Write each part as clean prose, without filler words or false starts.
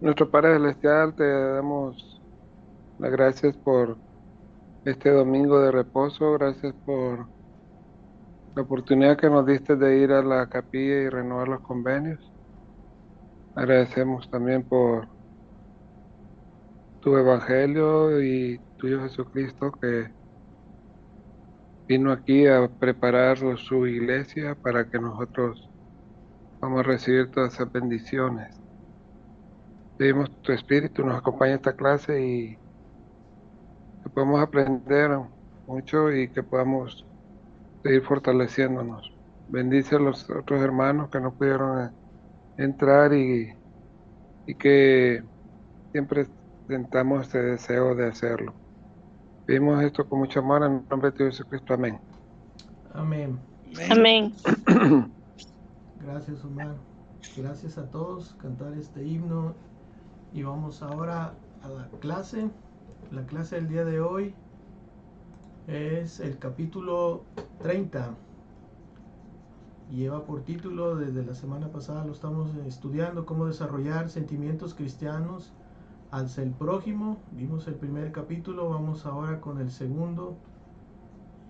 Nuestro Padre Celestial, te damos las gracias por este domingo de reposo, gracias por la oportunidad que nos diste de ir a la capilla y renovar los convenios. Agradecemos también por tu Evangelio y tuyo Jesucristo que vino aquí a preparar su iglesia para que nosotros vamos a recibir todas esas bendiciones. Pedimos tu Espíritu nos acompañe a esta clase y que podamos aprender mucho y que podamos seguir fortaleciéndonos. Bendice a los otros hermanos que no pudieron entrar y que siempre sentamos ese deseo de hacerlo. Pedimos esto con mucho amor en el nombre de Dios Jesucristo. Amén. Amén. Amén. Gracias, Omar. Gracias a todos. Cantar este himno. Y vamos ahora a la clase. La clase del día de hoy es el capítulo 30. Y lleva por título, desde la semana pasada lo estamos estudiando, cómo desarrollar sentimientos cristianos hacia el prójimo. Vimos el primer capítulo, vamos ahora con el segundo.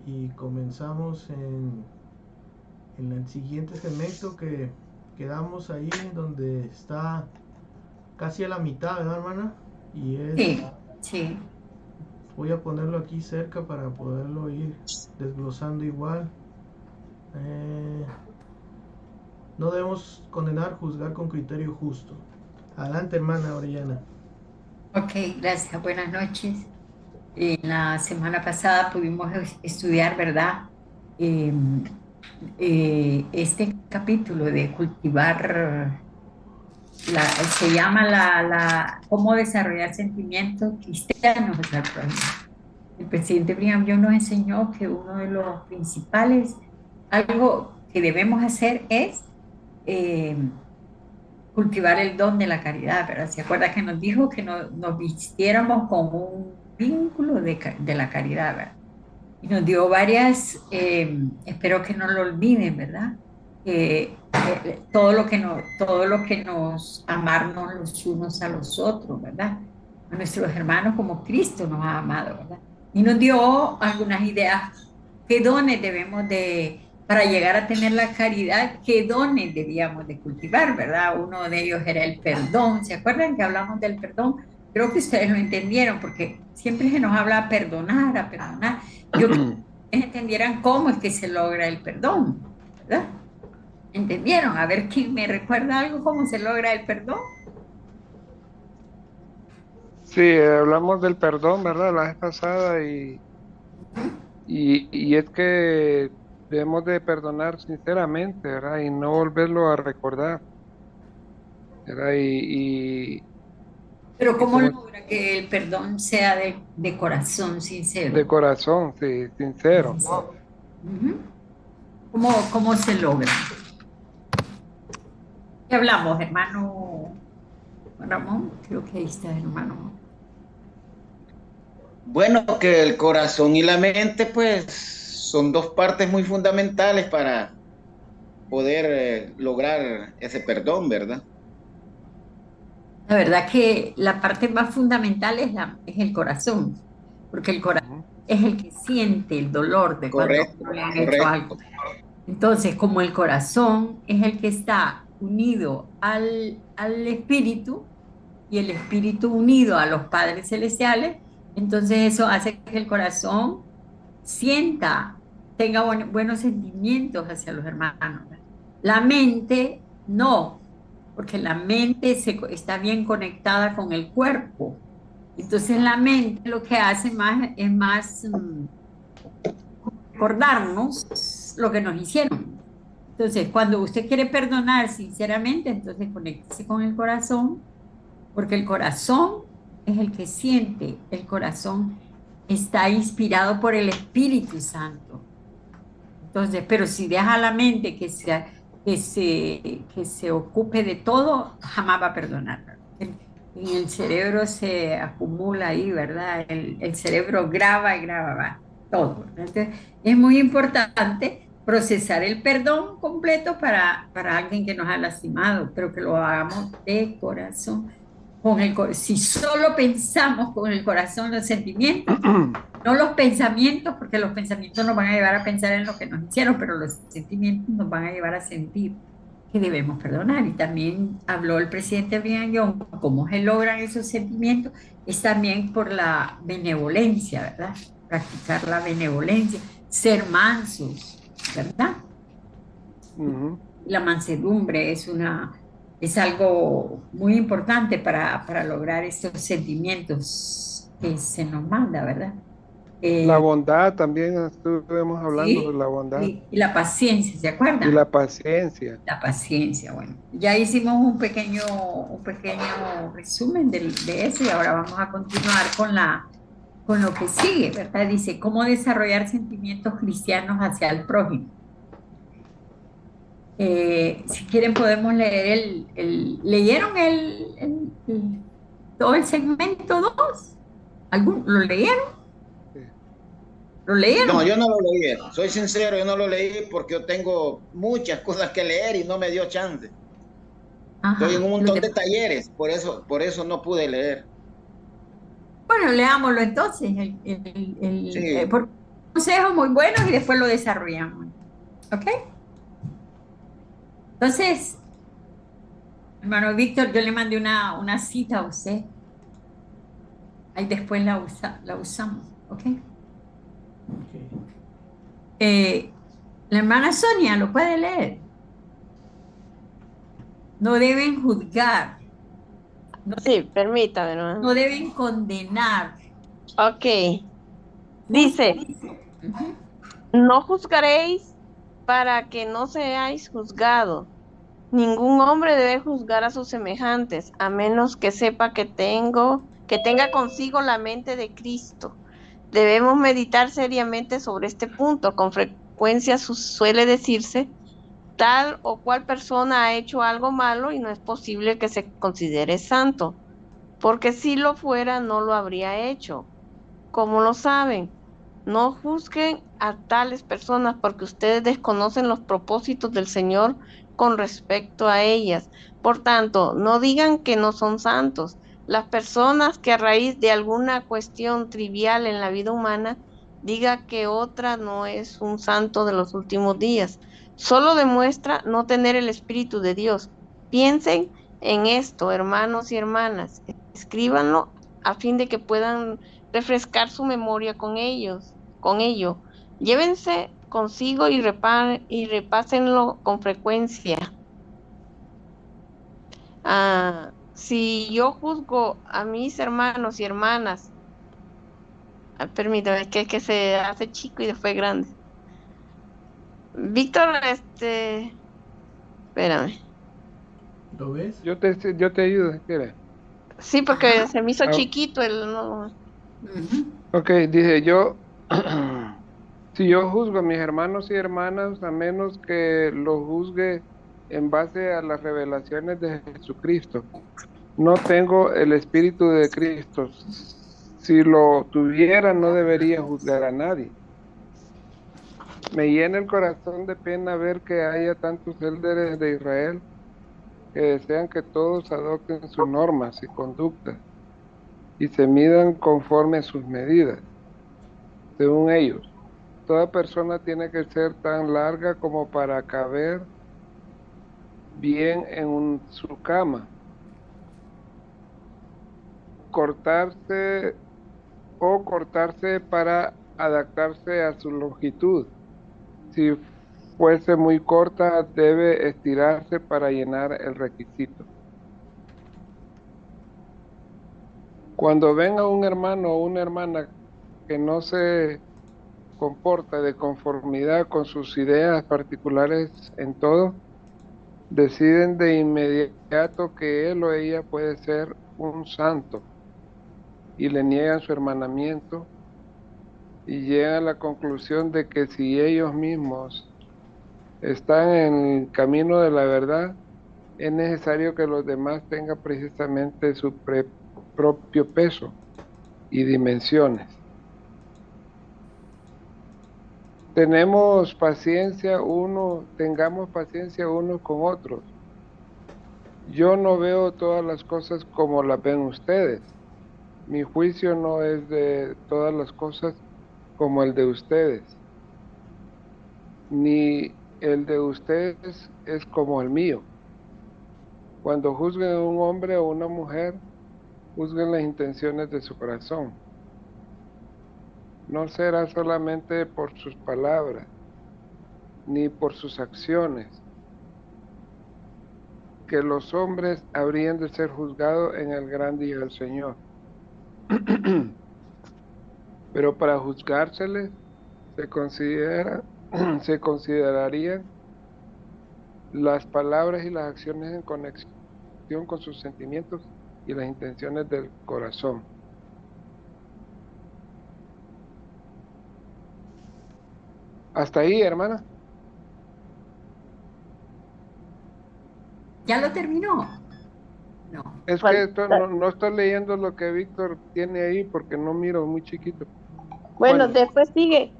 Y comenzamos en el siguiente segmento que quedamos ahí donde está casi a la mitad, ¿verdad, hermana? Y es, Sí, sí. voy a ponerlo aquí cerca para poderlo ir desglosando igual. No debemos condenar, juzgar con criterio justo. Adelante, hermana Orellana. Ok, gracias. Buenas noches. En la semana pasada pudimos estudiar, ¿verdad? Eh, este capítulo de cultivar, se llama cómo desarrollar sentimientos cristianos hacia el prójimo. El presidente Brigham Young nos enseñó que uno de los principales, algo que debemos hacer es eh, cultivar el don de la caridad, ¿verdad? ¿Se acuerda que nos dijo que nos vistiéramos con un vínculo de la caridad, ¿verdad? Y nos dio varias, espero que no lo olviden, ¿verdad? Todo lo que nos amarnos los unos a los otros, ¿verdad? A nuestros hermanos como Cristo nos ha amado, ¿verdad? Y nos dio algunas ideas, qué dones debemos para llegar a tener la caridad, qué dones debíamos de cultivar, ¿verdad? Uno de ellos era el perdón. ¿Se acuerdan que hablamos del perdón? Creo que ustedes lo entendieron, porque siempre se nos habla a perdonar. Yo quería que entendieran cómo es que se logra el perdón, ¿verdad? ¿Entendieron? A ver quién me recuerda algo, cómo se logra el perdón. Sí, hablamos del perdón, ¿verdad? La vez pasada y es que debemos de perdonar sinceramente, ¿verdad? Y no volverlo a recordar, ¿verdad? Pero Y ¿cómo como logra que el perdón sea de corazón de sincero? corazón, sí, sincero. Ujú. ¿Cómo se logra? ¿Qué hablamos, hermano Ramón? Creo que ahí está, hermano. Bueno, que el corazón y la mente, pues, son dos partes muy fundamentales para poder lograr ese perdón, ¿verdad? La verdad que la parte más fundamental es el corazón, porque el corazón Ujú. es el que siente el dolor de cuando a Correcto, uno le han hecho algo. correcto. Entonces, como el corazón es el que está unido al espíritu y el espíritu unido a los padres celestiales, entonces eso hace que el corazón sienta, tenga buenos sentimientos hacia los hermanos. La mente no, porque la mente está bien conectada con el cuerpo. Entonces la mente lo que hace es más recordarnos lo que nos hicieron. Entonces, cuando usted quiere perdonar sinceramente, entonces conéctese con el corazón, porque el corazón es el que siente, el corazón está inspirado por el Espíritu Santo. Entonces, pero si deja la mente que se ocupe de todo, jamás va a perdonar. En el cerebro se acumula ahí, ¿verdad? El cerebro graba y graba va, todo. ¿Verdad? Entonces, es muy importante procesar el perdón completo para alguien que nos ha lastimado, pero que lo hagamos de corazón. si solo pensamos con el corazón los sentimientos, no los pensamientos, porque los pensamientos nos van a llevar a pensar en lo que nos hicieron, pero los sentimientos nos van a llevar a sentir que debemos perdonar. Y también habló el presidente Brigham Young, cómo se logran esos sentimientos, es también por la benevolencia, ¿verdad? Practicar la benevolencia, ser mansos, ¿verdad? La mansedumbre es algo muy importante para lograr estos sentimientos que se nos manda, ¿verdad? La bondad también estuvimos hablando de Sí, la bondad y la paciencia, ¿se y acuerdan? la paciencia. La paciencia, bueno. Ya hicimos un pequeño resumen de eso y ahora vamos a continuar con lo que sigue, ¿verdad? Dice, ¿cómo desarrollar sentimientos cristianos hacia el prójimo? Si quieren podemos leer ¿leyeron todo el segmento 2? ¿Lo leyeron? Sí. ¿Lo No, leyeron? yo no lo leí. Soy sincero, yo no lo leí porque yo tengo muchas cosas que leer y no me dio chance. Estoy en Ajá. un montón de talleres, por eso no pude leer. Bueno, leámoslo entonces, Sí, por consejos muy buenos y después lo desarrollamos. ¿Ok? Entonces, hermano Víctor, yo le mandé una cita a usted. Ahí después la usamos. ¿Ok? Ok. Eh, la hermana Sonia, ¿lo puede leer? No deben juzgar, no, Sí, permítame, no ¿no? deben condenar. Ok. Justo. Dice, no juzgaréis para que no seáis juzgados. Ningún hombre debe juzgar a sus semejantes, a menos que sepa que tenga consigo la mente de Cristo. Debemos meditar seriamente sobre este punto. Con frecuencia suele decirse, tal o cual persona ha hecho algo malo y no es posible que se considere santo, porque si lo fuera no lo habría hecho. ¿Cómo lo saben? No juzguen a tales personas porque ustedes desconocen los propósitos del Señor con respecto a ellas. Por tanto, no digan que no son santos. Las personas que a raíz de alguna cuestión trivial en la vida humana diga que otra no es un santo de los últimos días, solo demuestra no tener el Espíritu de Dios. Piensen en esto, hermanos y hermanas. Escríbanlo a fin de que puedan refrescar su memoria con ello. Llévense consigo y repásenlo con frecuencia. Si yo juzgo a mis hermanos y hermanas, permítame, que se hace chico y después grande. Víctor, espérame. ¿Lo ves? Yo te ayudo si quieres. Sí, porque Ajá. se me hizo Ah, chiquito no. Ujú. ok, dice yo, si yo juzgo a mis hermanos y hermanas, a menos que lo juzgue en base a las revelaciones de Jesucristo, no tengo el Espíritu de Cristo. Si lo tuviera, no debería juzgar a nadie. Me llena el corazón de pena ver que haya tantos líderes de Israel que desean que todos adopten sus normas y conductas y se midan conforme a sus medidas, según ellos. Toda persona tiene que ser tan larga como para caber bien en su cama, cortarse cortarse para adaptarse a su longitud. Si fuese muy corta, debe estirarse para llenar el requisito. Cuando venga un hermano o una hermana que no se comporta de conformidad con sus ideas particulares en todo, deciden de inmediato que él o ella puede ser un santo y le niegan su hermanamiento y llegan a la conclusión de que si ellos mismos están en el camino de la verdad, es necesario que los demás tengan precisamente su propio peso y dimensiones. Tengamos paciencia unos con otros Yo no veo todas las cosas como las ven ustedes. Mi juicio no es de todas las cosas como el de ustedes, ni el de ustedes es como el mío. Cuando juzguen a un hombre o una mujer, juzguen las intenciones de su corazón. No será solamente por sus palabras, ni por sus acciones, que los hombres habrían de ser juzgados en el gran día del Señor. Pero para juzgárseles se considerarían las palabras y las acciones en conexión con sus sentimientos y las intenciones del corazón. Hasta ahí, hermana. ¿Ya lo terminó? No. Es que no estoy leyendo lo que Víctor tiene ahí porque no miro muy chiquito. Bueno, Bueno, después sigue,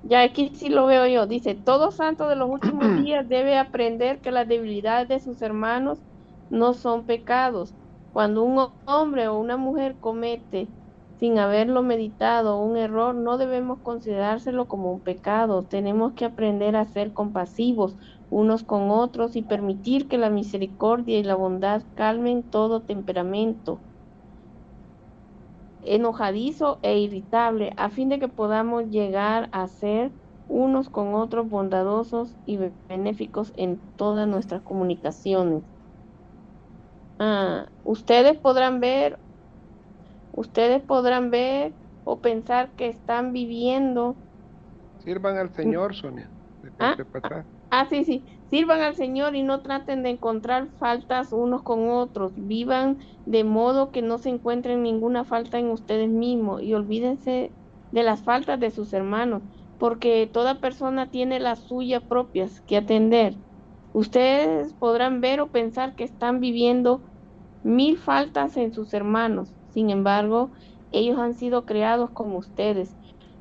ya aquí sí lo veo yo, dice, todo santo de los últimos días debe aprender que las debilidades de sus hermanos no son pecados. Cuando un hombre o una mujer comete, sin haberlo meditado, un error, no debemos considerárselo como un pecado. Tenemos que aprender a ser compasivos unos con otros y permitir que la misericordia y la bondad calmen todo temperamento enojadizo e irritable, a fin de que podamos llegar a ser unos con otros bondadosos y benéficos en todas nuestras comunicaciones. Ah, ustedes podrán ver o pensar que están viviendo. sirvan al Señor, Sonia. Te Ah, conté para atrás. sí, sí. Sirvan al Señor y no traten de encontrar faltas unos con otros. Vivan de modo que no se encuentren ninguna falta en ustedes mismos y olvídense de las faltas de sus hermanos, porque toda persona tiene las suyas propias que atender. Ustedes podrán ver o pensar que están viviendo mil faltas en sus hermanos. Sin embargo, ellos han sido creados como ustedes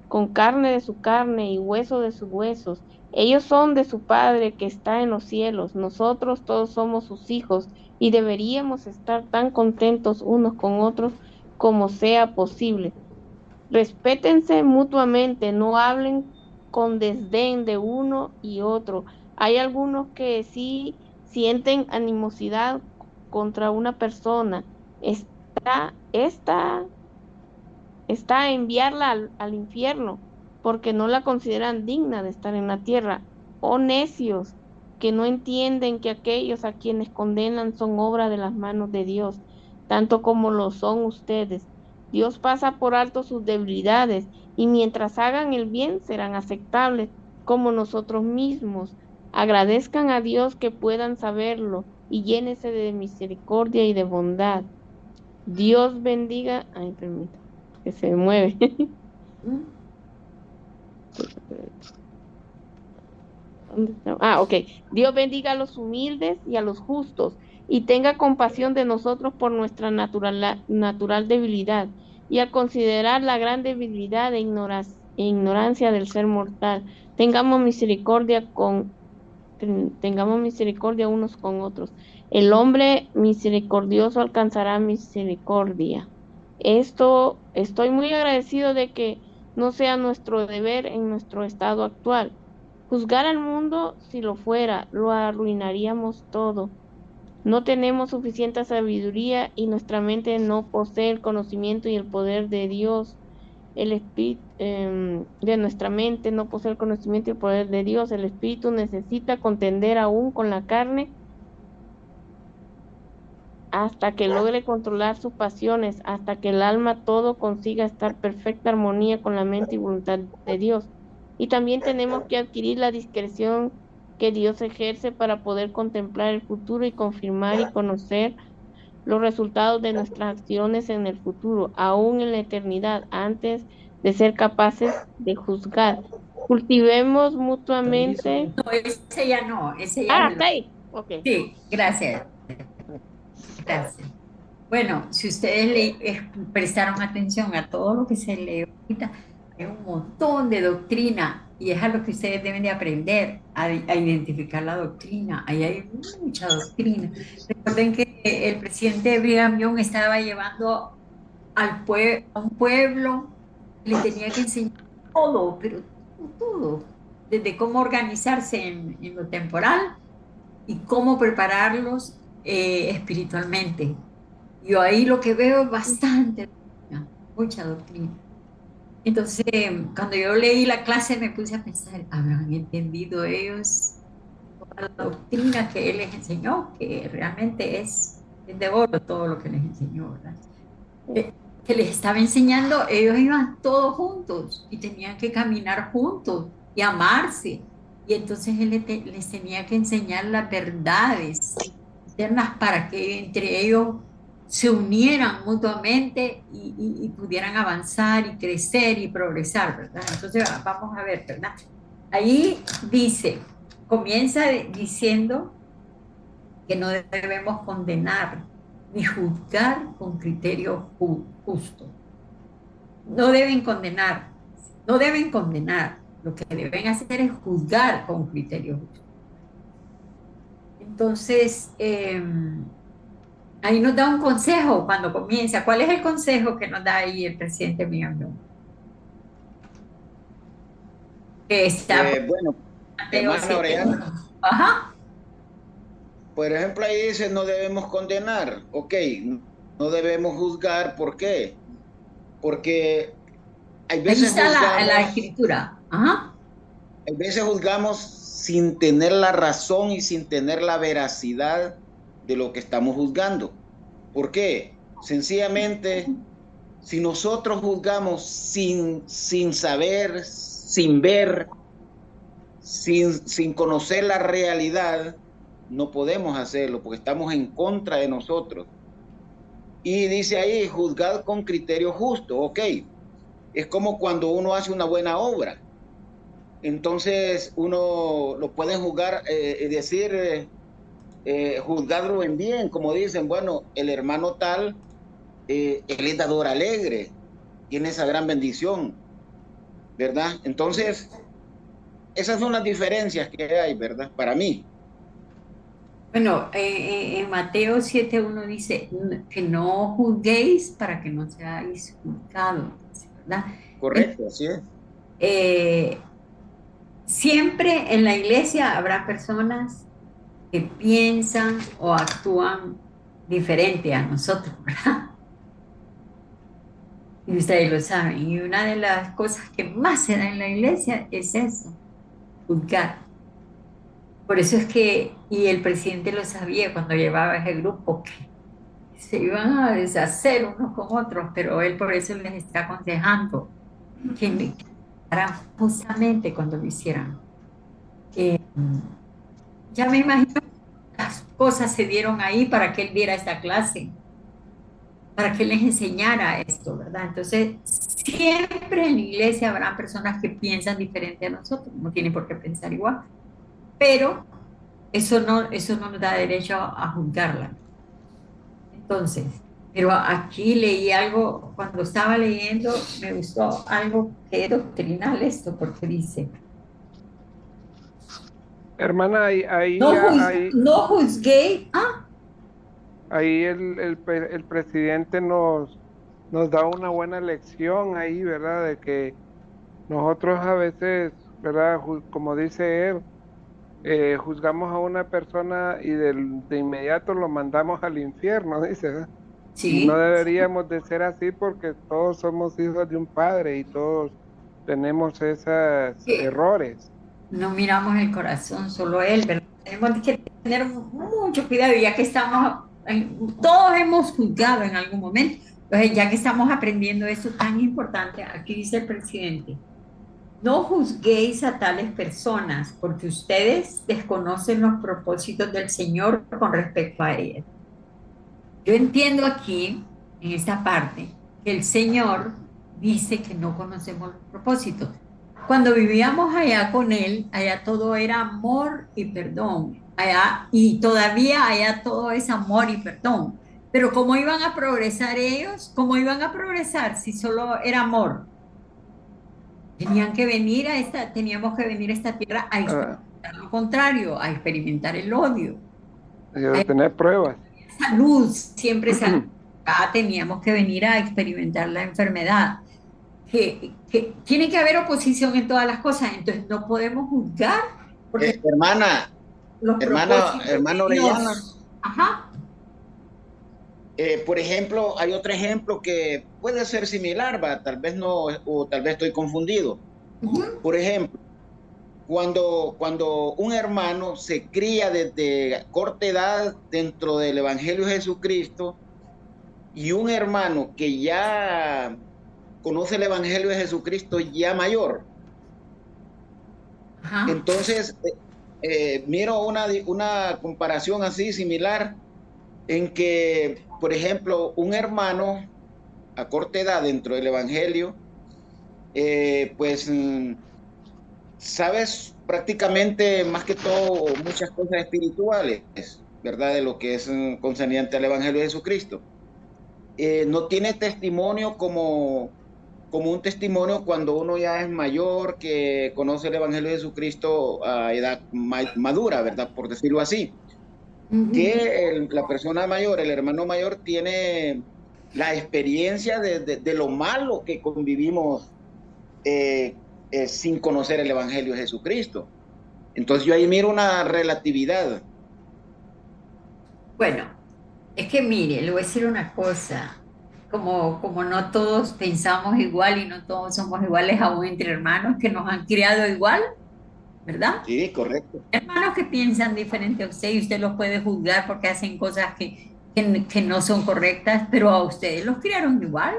con carne de su carne y hueso de sus huesos. Ellos son de su Padre que está en los cielos. Nosotros todos somos sus hijos y deberíamos estar tan contentos unos con otros como sea posible. Respétense mutuamente, no hablen con desdén de uno y otro. Hay algunos que sí sienten animosidad contra una persona. Esta está a enviarla al infierno, porque no la consideran digna de estar en la tierra. Oh necios, que no entienden que aquellos a quienes condenan son obra de las manos de Dios, tanto como lo son ustedes. Dios pasa por alto sus debilidades y mientras hagan el bien serán aceptables como nosotros mismos. Agradezcan a Dios que puedan saberlo y llénese de misericordia y de bondad. Dios bendiga. Ay, permítame que se mueve. ¿Dónde está? Ah, ok. Dios bendiga a los humildes y a los justos y tenga compasión de nosotros por nuestra natural debilidad y al considerar la gran debilidad e ignorancia del ser mortal, tengamos misericordia unos con otros. El hombre misericordioso alcanzará misericordia. Estoy muy agradecido de que no sea nuestro deber en nuestro estado actual. Juzgar al mundo, si lo fuera, lo arruinaríamos todo. No tenemos suficiente sabiduría y nuestra mente no posee el conocimiento y el poder de Dios. El espíritu de nuestra mente no posee el conocimiento y el poder de Dios. El espíritu necesita contender aún con la carne hasta que logre controlar sus pasiones, hasta que el alma todo consiga estar perfecta armonía con la mente y voluntad de Dios. Y también tenemos que adquirir la discreción que Dios ejerce para poder contemplar el futuro y confirmar y conocer los resultados de nuestras acciones en el futuro, aún en la eternidad, antes de ser capaces de juzgar. Cultivemos Hasta ahí, Sonia. mutuamente. No, ese ya no, ese ya Ah, me lo... está ahí. Ok. Sí, gracias, gracias. Bueno, si ustedes prestaron atención a todo lo que se lee ahorita, Hay un montón de doctrina y es a lo que ustedes deben de aprender, a identificar la doctrina. Ahí hay mucha doctrina. Recuerden que el presidente Brigham Young estaba llevando a un pueblo, le tenía que enseñar todo, pero todo, desde cómo organizarse en lo temporal y cómo prepararlos espiritualmente. Yo ahí lo que veo es bastante doctrina, mucha doctrina. Entonces, cuando yo leí la clase me puse a pensar, ¿habrán entendido ellos toda la doctrina que él les enseñó? Que realmente es de oro todo lo que les enseñó, ¿verdad? Que les estaba enseñando, ellos iban todos juntos y tenían que caminar juntos y amarse. Y entonces él les tenía que enseñar las verdades internas para que entre ellos se unieran mutuamente y pudieran avanzar y crecer y progresar, ¿verdad? Entonces vamos a ver, ¿verdad? Ahí dice, diciendo que no debemos condenar ni juzgar con criterio justo. No deben condenar, no deben condenar. Lo que deben hacer es juzgar con criterio justo. Entonces, ahí nos da un consejo cuando comienza. ¿Cuál es el consejo que nos da ahí el presidente Millón? Que está Bueno, Mateo hermana 7. Orellana, Ajá. por ejemplo, ahí dice no debemos condenar, ok, no debemos juzgar, ¿por qué? Porque hay Ahí veces está la juzgamos, escritura. Ajá. hay veces juzgamos sin tener la razón y sin tener la veracidad de lo que estamos juzgando. ¿Por qué? Sencillamente, si nosotros juzgamos sin saber, sin ver, sin conocer la realidad, no podemos hacerlo porque estamos en contra de nosotros. Y dice ahí, juzgad con criterio justo, ok. Es como cuando uno hace una buena obra. Entonces uno lo puede juzgar, decir, juzgarlo en bien, como dicen, bueno, el hermano tal, él es dador alegre, tiene esa gran bendición, ¿verdad? Entonces, esas son las diferencias que hay, ¿verdad? Para mí. Bueno, en Mateo 7:1 dice que no juzguéis para que no seáis juzgados, ¿verdad? Correcto, así es. Eh, Siempre en la iglesia habrá personas que piensan o actúan diferente a nosotros, ¿verdad? Y ustedes lo saben. Y una de las cosas que más se da en la iglesia es eso, juzgar. Por eso es que, y el presidente lo sabía cuando llevaba ese grupo, que se iban a deshacer unos con otros, pero él por eso les está aconsejando que harán justamente cuando lo hicieran. Eh, ya me imagino que las cosas se dieron ahí para que él diera esta clase, para que él les enseñara esto, ¿verdad? Entonces, siempre en la iglesia habrá personas que piensan diferente a nosotros, no tienen por qué pensar igual, pero eso no nos da derecho a juzgarla. Entonces, pero aquí leí algo, cuando estaba leyendo, me gustó algo que es doctrinal esto, porque dice, Hermana, ahí, no juzgué, ahí el presidente nos da una buena lección ahí, ¿verdad? De que nosotros a veces, ¿verdad? Como dice él, juzgamos a una persona y de inmediato lo mandamos al infierno, dice, ¿verdad? Y no sí, deberíamos de ser así porque todos somos hijos de un padre y todos tenemos esos que errores. no miramos el corazón, solo él, ¿verdad? Tenemos que tener mucho cuidado, ya que todos hemos juzgado en algún momento, entonces ya que estamos aprendiendo eso tan importante, aquí dice el presidente, no juzguéis a tales personas, porque ustedes desconocen los propósitos del Señor con respecto a ellas. Yo entiendo aquí, en esta parte, que el Señor dice que no conocemos los propósitos. Cuando vivíamos allá con Él, allá todo era amor y perdón. Allá, y todavía allá todo es amor y perdón. Pero ¿cómo iban a progresar ellos? ¿Cómo iban a progresar si solo era amor? teníamos que venir a esta tierra a Ah, experimentar lo contrario, a experimentar el odio. y de tener pruebas. Salud, siempre salud. Acá teníamos que venir a experimentar la enfermedad. Que tiene que haber oposición en todas las cosas, entonces no podemos juzgar porque Hermana, los propósitos hermana de Orellana, Dios. Ajá. por ejemplo, hay otro ejemplo que puede ser similar, ¿va? Tal vez no, o tal vez estoy confundido. Ujú. Por ejemplo, cuando un hermano se cría desde corta edad dentro del Evangelio de Jesucristo y un hermano que ya conoce el Evangelio de Jesucristo ya mayor, Ajá. entonces miro una comparación así similar en que, por ejemplo, un hermano a corta edad dentro del Evangelio, pues sabes prácticamente más que todo muchas cosas espirituales, ¿verdad? De lo que es concerniente al Evangelio de Jesucristo. No tiene testimonio como un testimonio cuando uno ya es mayor, que conoce el Evangelio de Jesucristo a edad madura, ¿verdad? Por decirlo así. Ujú. Que la persona mayor, el hermano mayor, tiene la experiencia de lo malo que convivimos sin conocer el Evangelio de Jesucristo. Entonces yo ahí miro una relatividad. Bueno, es que mire, le voy a decir una cosa. Como no todos pensamos igual y no todos somos iguales aún entre hermanos que nos han criado igual, ¿verdad? Sí, correcto. Hermanos que piensan diferente a usted y usted los puede juzgar porque hacen cosas que no son correctas, pero a ustedes los criaron igual,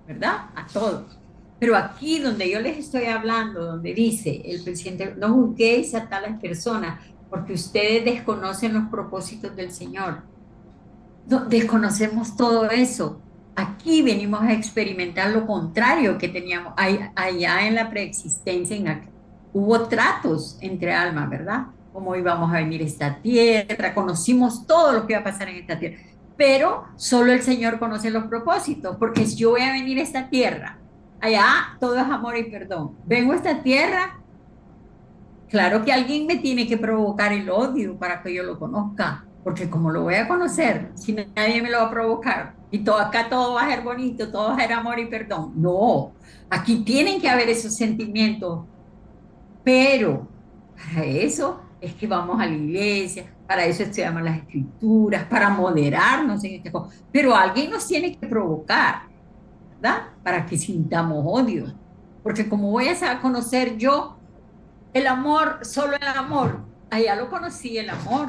¿verdad? A todos. Pero aquí donde yo les estoy hablando, donde dice el presidente, no juzguéis a tales personas porque ustedes desconocen los propósitos del Señor. No, desconocemos todo eso. Aquí venimos a experimentar lo contrario que teníamos allá en la preexistencia. Hubo tratos entre almas, ¿verdad? Cómo íbamos a venir a esta tierra, conocimos todo lo que iba a pasar en esta tierra. Pero solo el Señor conoce los propósitos, porque si yo voy a venir a esta tierra, allá todo es amor y perdón. Vengo a esta tierra, claro que alguien me tiene que provocar el odio para que yo lo conozca, porque como lo voy a conocer, si nadie me lo va a provocar y todo acá todo va a ser bonito, todo va a ser amor y perdón. No, aquí tienen que haber esos sentimientos, pero para eso es que vamos a la iglesia, para eso estudiamos las escrituras, para moderarnos en este cosa. Pero alguien nos tiene que provocar, ¿verdad? Para que sintamos odio, porque como voy a conocer yo el amor, solo el amor. Allá lo conocí, el amor.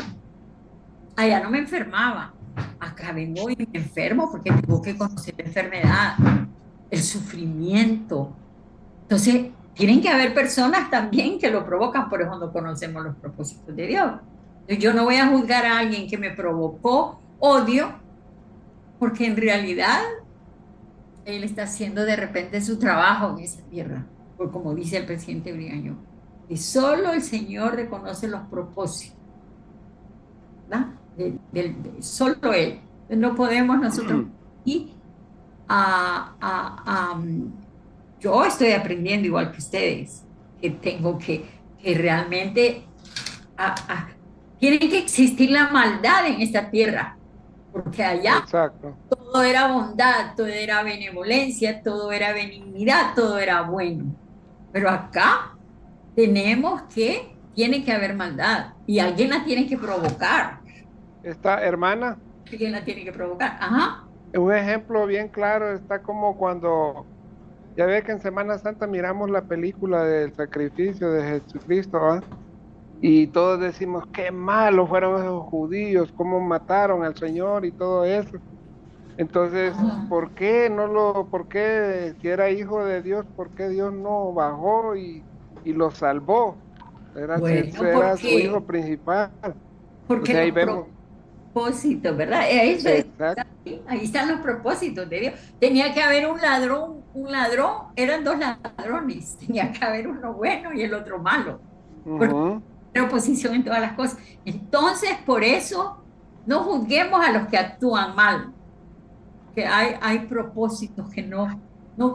Allá no me enfermaba. Acá vengo y me enfermo porque tengo que conocer la enfermedad, el sufrimiento. Entonces, tienen que haber personas también que lo provocan, por eso no conocemos los propósitos de Dios. Entonces, yo no voy a juzgar a alguien que me provocó odio, porque en realidad él está haciendo de repente su trabajo en esa tierra, por como dice el presidente Brigaño, que solo el Señor reconoce los propósitos, ¿verdad? Solo Él. No podemos nosotros y yo estoy aprendiendo igual que ustedes, que tengo que realmente a- a- tiene que existir la maldad en esta tierra, porque allá Exacto. todo era bondad, todo era benevolencia, todo era benignidad, todo era bueno. Pero acá tiene que haber maldad y alguien la tiene que provocar. Esta hermana, Alguien la tiene que provocar. Ajá. un ejemplo bien claro está como cuando, ya ve que en Semana Santa miramos la película del sacrificio de Jesucristo, ¿va? Y todos decimos, qué malos fueron esos judíos, cómo mataron al Señor y todo eso. Entonces, Ajá. por qué, si era hijo de Dios, por qué Dios no bajó y lo salvó? Era, Bueno, era su hijo principal. porque Entonces ahí los vemos, propósitos, ¿verdad? Eso es, exacto, ahí están los propósitos de Dios. Tenía que haber un ladrón, eran dos ladrones, tenía que haber uno bueno y el otro malo, porque ujú, hay oposición en todas las cosas. Entonces, por eso, no juzguemos a los que actúan mal, que hay propósitos que no,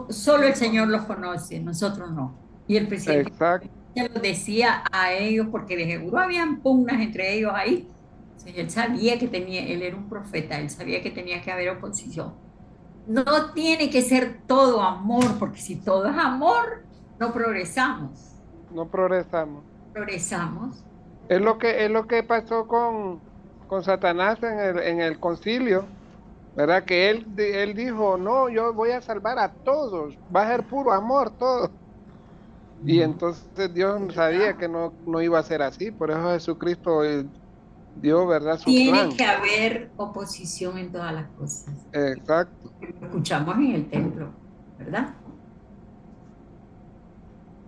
solo el Señor los conoce, nosotros no. Y el presidente Exacto. se lo decía a ellos, porque de seguro habían pugnas entre ellos ahí. Entonces, él sabía que tenía, él era un profeta, él sabía que tenía que haber oposición. No tiene que ser todo amor, porque si todo es amor, no progresamos. No progresamos. Progresamos. Es lo que pasó con Satanás en el concilio, ¿verdad? Que él dijo, no, yo voy a salvar a todos, va a ser puro amor todo. Y No, entonces Dios sabía ¿verdad? que no iba a ser así, por eso Jesucristo dio, ¿verdad? Su Tiene plan. que haber oposición en todas las cosas. Exacto. Lo escuchamos en el templo, ¿verdad?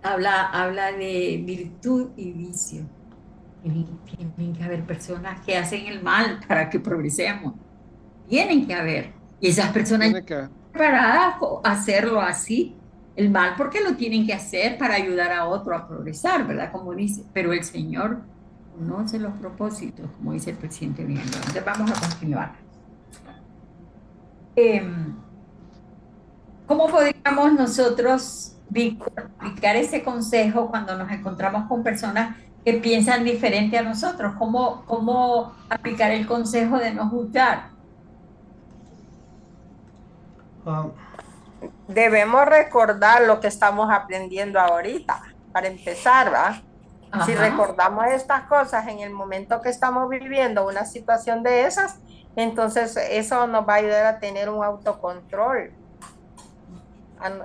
Habla de virtud y vicio. Tienen que haber personas que hacen el mal para que progresemos. Tienen que haber. Y esas personas Tiene que, preparadas a hacerlo así, el mal, porque lo tienen que hacer para ayudar a otro a progresar, ¿verdad? Como dice, pero el Señor conoce los propósitos, como dice el presidente bien. Entonces vamos a continuar. ¿Cómo podríamos nosotros aplicar ese consejo cuando nos encontramos con personas que piensan diferente a nosotros? ¿Cómo aplicar el consejo de no juzgar? Ah, Debemos recordar lo que estamos aprendiendo ahorita, para empezar, ¿va? Si Ajá. recordamos estas cosas en el momento que estamos viviendo una situación de esas, entonces eso nos va a ayudar a tener un autocontrol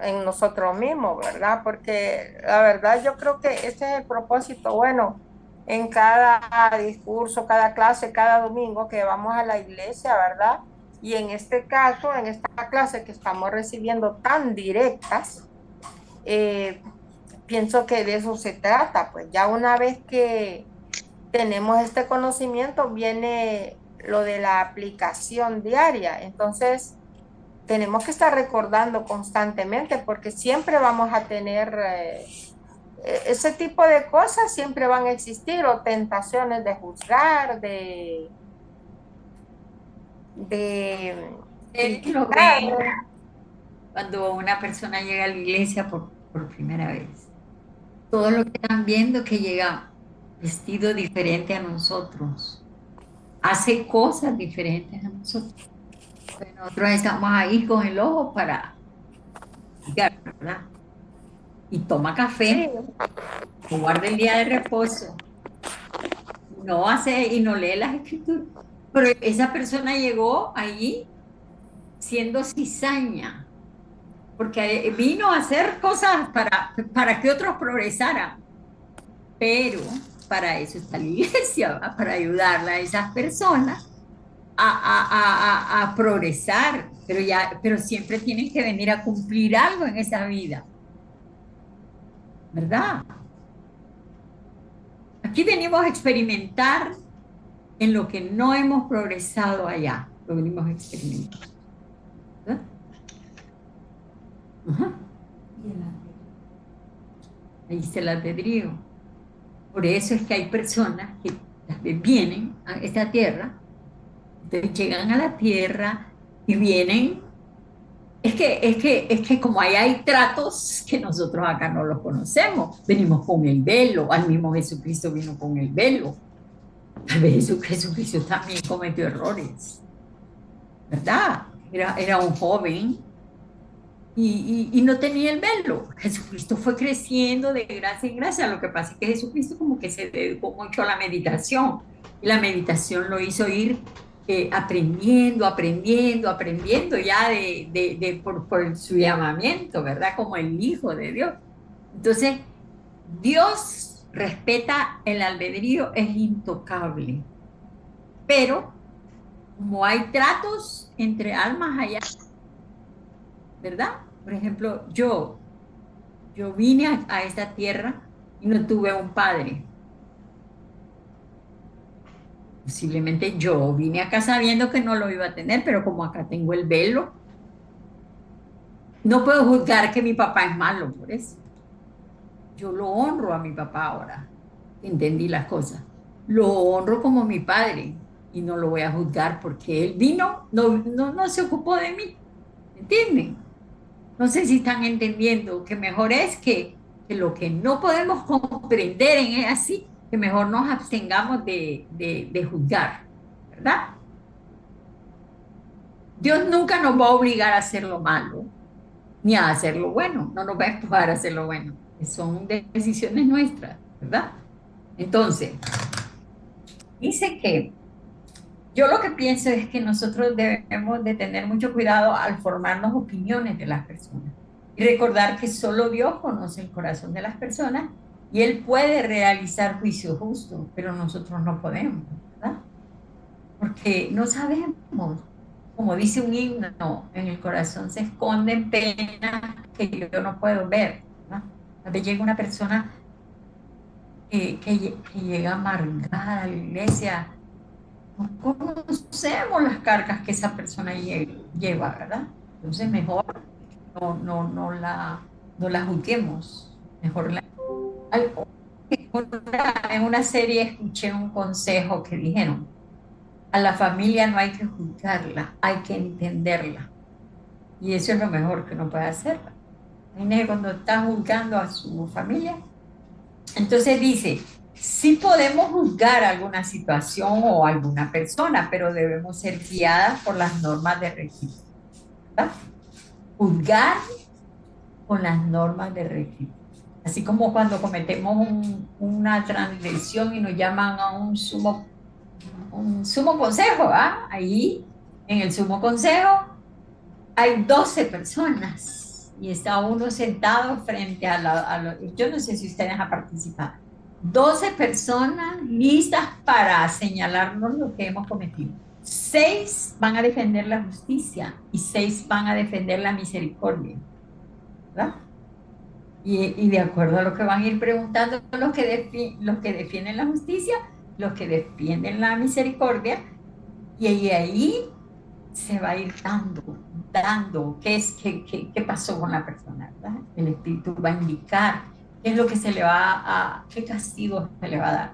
en nosotros mismos, ¿verdad? Porque la verdad yo creo que ese es el propósito, bueno, en cada discurso, cada clase, cada domingo que vamos a la iglesia, ¿verdad? Y en este caso, en esta clase que estamos recibiendo tan directas, eh, pienso que de eso se trata, pues ya una vez que tenemos este conocimiento, viene lo de la aplicación diaria. Entonces, tenemos que estar recordando constantemente porque siempre vamos a tener ese tipo de cosas, siempre van a existir o tentaciones de juzgar, de Ustedes lo criticar. ven cuando una persona llega a la iglesia por primera vez. Todos lo que están viendo que llega vestido diferente a nosotros, hace cosas diferentes a nosotros. Pues nosotros estamos ahí con el ojo para juzgar, ¿verdad? Y toma Sí, café, o guarda el día de reposo, no hace y no lee las escrituras. Pero esa persona llegó allí siendo cizaña, porque vino a hacer cosas para que otros progresaran. Pero para eso está la iglesia, ¿va? Para ayudarla a esas personas a progresar, pero siempre tienen que venir a cumplir algo en esa vida, ¿verdad? Aquí venimos a experimentar en lo que no hemos progresado allá, lo venimos a experimentar, ¿verdad? Ajá. Ahí está el albedrío. Por eso es que hay personas que vienen a esta tierra, entonces llegan a la tierra y vienen. Es que como ahí hay tratos que nosotros acá no los conocemos, venimos con el velo, al mismo Jesucristo vino con el velo. Tal vez Jesucristo también cometió errores, ¿verdad? Era un joven y no tenía el velo. Jesucristo fue creciendo de gracia en gracia. Lo que pasa es que Jesucristo como que se dedicó mucho a la meditación y la meditación lo hizo ir aprendiendo ya por su llamamiento, ¿verdad? Como el Hijo de Dios. Entonces, Dios respeta el albedrío, es intocable. Pero como hay tratos entre almas allá, ¿verdad? Por ejemplo, yo vine a esta tierra y no tuve un padre. Posiblemente yo vine acá sabiendo que no lo iba a tener, pero como acá tengo el velo, no puedo juzgar que mi papá es malo por eso. Yo lo honro a mi papá ahora, entendí las cosas. Lo honro como mi padre y no lo voy a juzgar porque él vino, no se ocupó de mí, ¿entienden? No sé si están entendiendo que mejor es que que lo que no podemos comprender es así, que mejor nos abstengamos de juzgar, ¿verdad? Dios nunca nos va a obligar a hacer lo malo, ni a hacer lo bueno, no nos va a empujar a hacer lo bueno, son decisiones nuestras, ¿verdad? Entonces, dice que yo lo que pienso es que nosotros debemos de tener mucho cuidado al formarnos opiniones de las personas y recordar que solo Dios conoce el corazón de las personas y Él puede realizar juicio justo, pero nosotros no podemos, ¿verdad? Porque no sabemos, como dice un himno, en el corazón se esconden penas que yo no puedo ver, ¿verdad? A veces llega una persona que llega amargada a la iglesia. No conocemos las cargas que esa persona lleva, ¿verdad? Entonces mejor no la juzguemos, mejor la... En una serie escuché un consejo que dijeron, a la familia no hay que juzgarla, hay que entenderla. Y eso es lo mejor que uno puede hacer. Cuando está juzgando a su familia. Entonces dice, sí podemos juzgar alguna situación o alguna persona, pero debemos ser guiadas por las normas de rectitud, ¿verdad? Juzgar con las normas de rectitud. Así como cuando cometemos una transgresión y nos llaman a un sumo consejo, ¿ah? Ahí en el sumo consejo hay 12 personas y está uno sentado frente yo no sé si ustedes han participado, 12 personas listas para señalarnos lo que hemos cometido. 6 van a defender la justicia y 6 van a defender la misericordia, ¿verdad? Y de acuerdo a lo que van a ir preguntando los que defienden la justicia, los que defienden la misericordia, y ahí se va a ir dando qué pasó con la persona, ¿verdad? El Espíritu va a indicar qué es lo que qué castigo se le va a dar.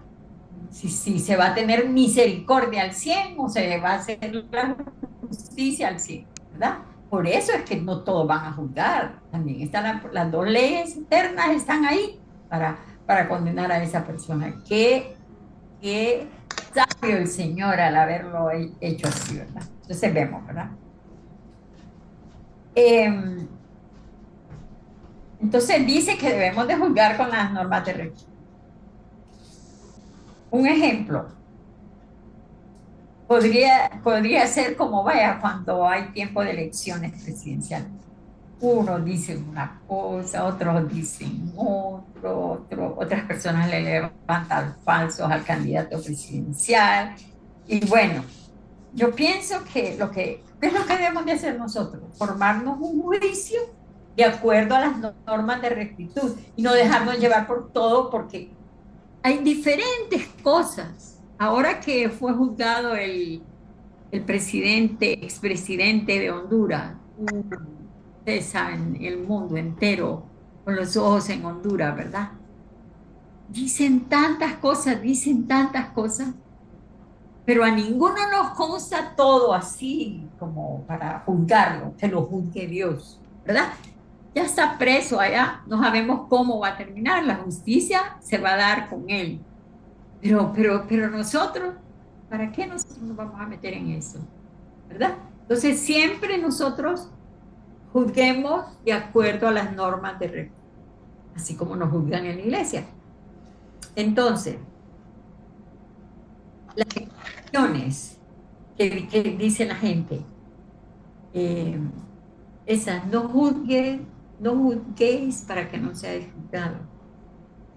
Si se va a tener misericordia al 100 o se va a hacer la justicia al 100, ¿verdad? Por eso es que no todos van a juzgar. También están las 2 leyes eternas están ahí para condenar a esa persona. Qué sabio el Señor al haberlo hecho así, ¿verdad? Entonces vemos, ¿verdad? Entonces dice que debemos de juzgar con las normas de rectitud. Un ejemplo podría ser como vaya cuando hay tiempo de elecciones presidenciales. Unos dicen una cosa, otros dicen otras personas le levantan falsos al candidato presidencial. Y bueno, yo pienso que ¿qué es lo que debemos de hacer nosotros? Formarnos un juicio de acuerdo a las normas de rectitud y no dejarnos llevar por todo, porque hay diferentes cosas. Ahora que fue juzgado el expresidente de Honduras, ustedes saben, el mundo entero con los ojos en Honduras, ¿verdad? Dicen tantas cosas, pero a ninguno nos consta todo así como para juzgarlo, que lo juzgue Dios, ¿verdad? Ya está preso allá, no sabemos cómo va a terminar, la justicia se va a dar con él. Pero nosotros, ¿para qué nosotros nos vamos a meter en eso? ¿Verdad? Entonces siempre nosotros juzguemos de acuerdo a las normas de rectitud, así como nos juzgan en la iglesia. Entonces, las expresiones que dice la gente, esas, no juzguéis para que no seáis juzgados.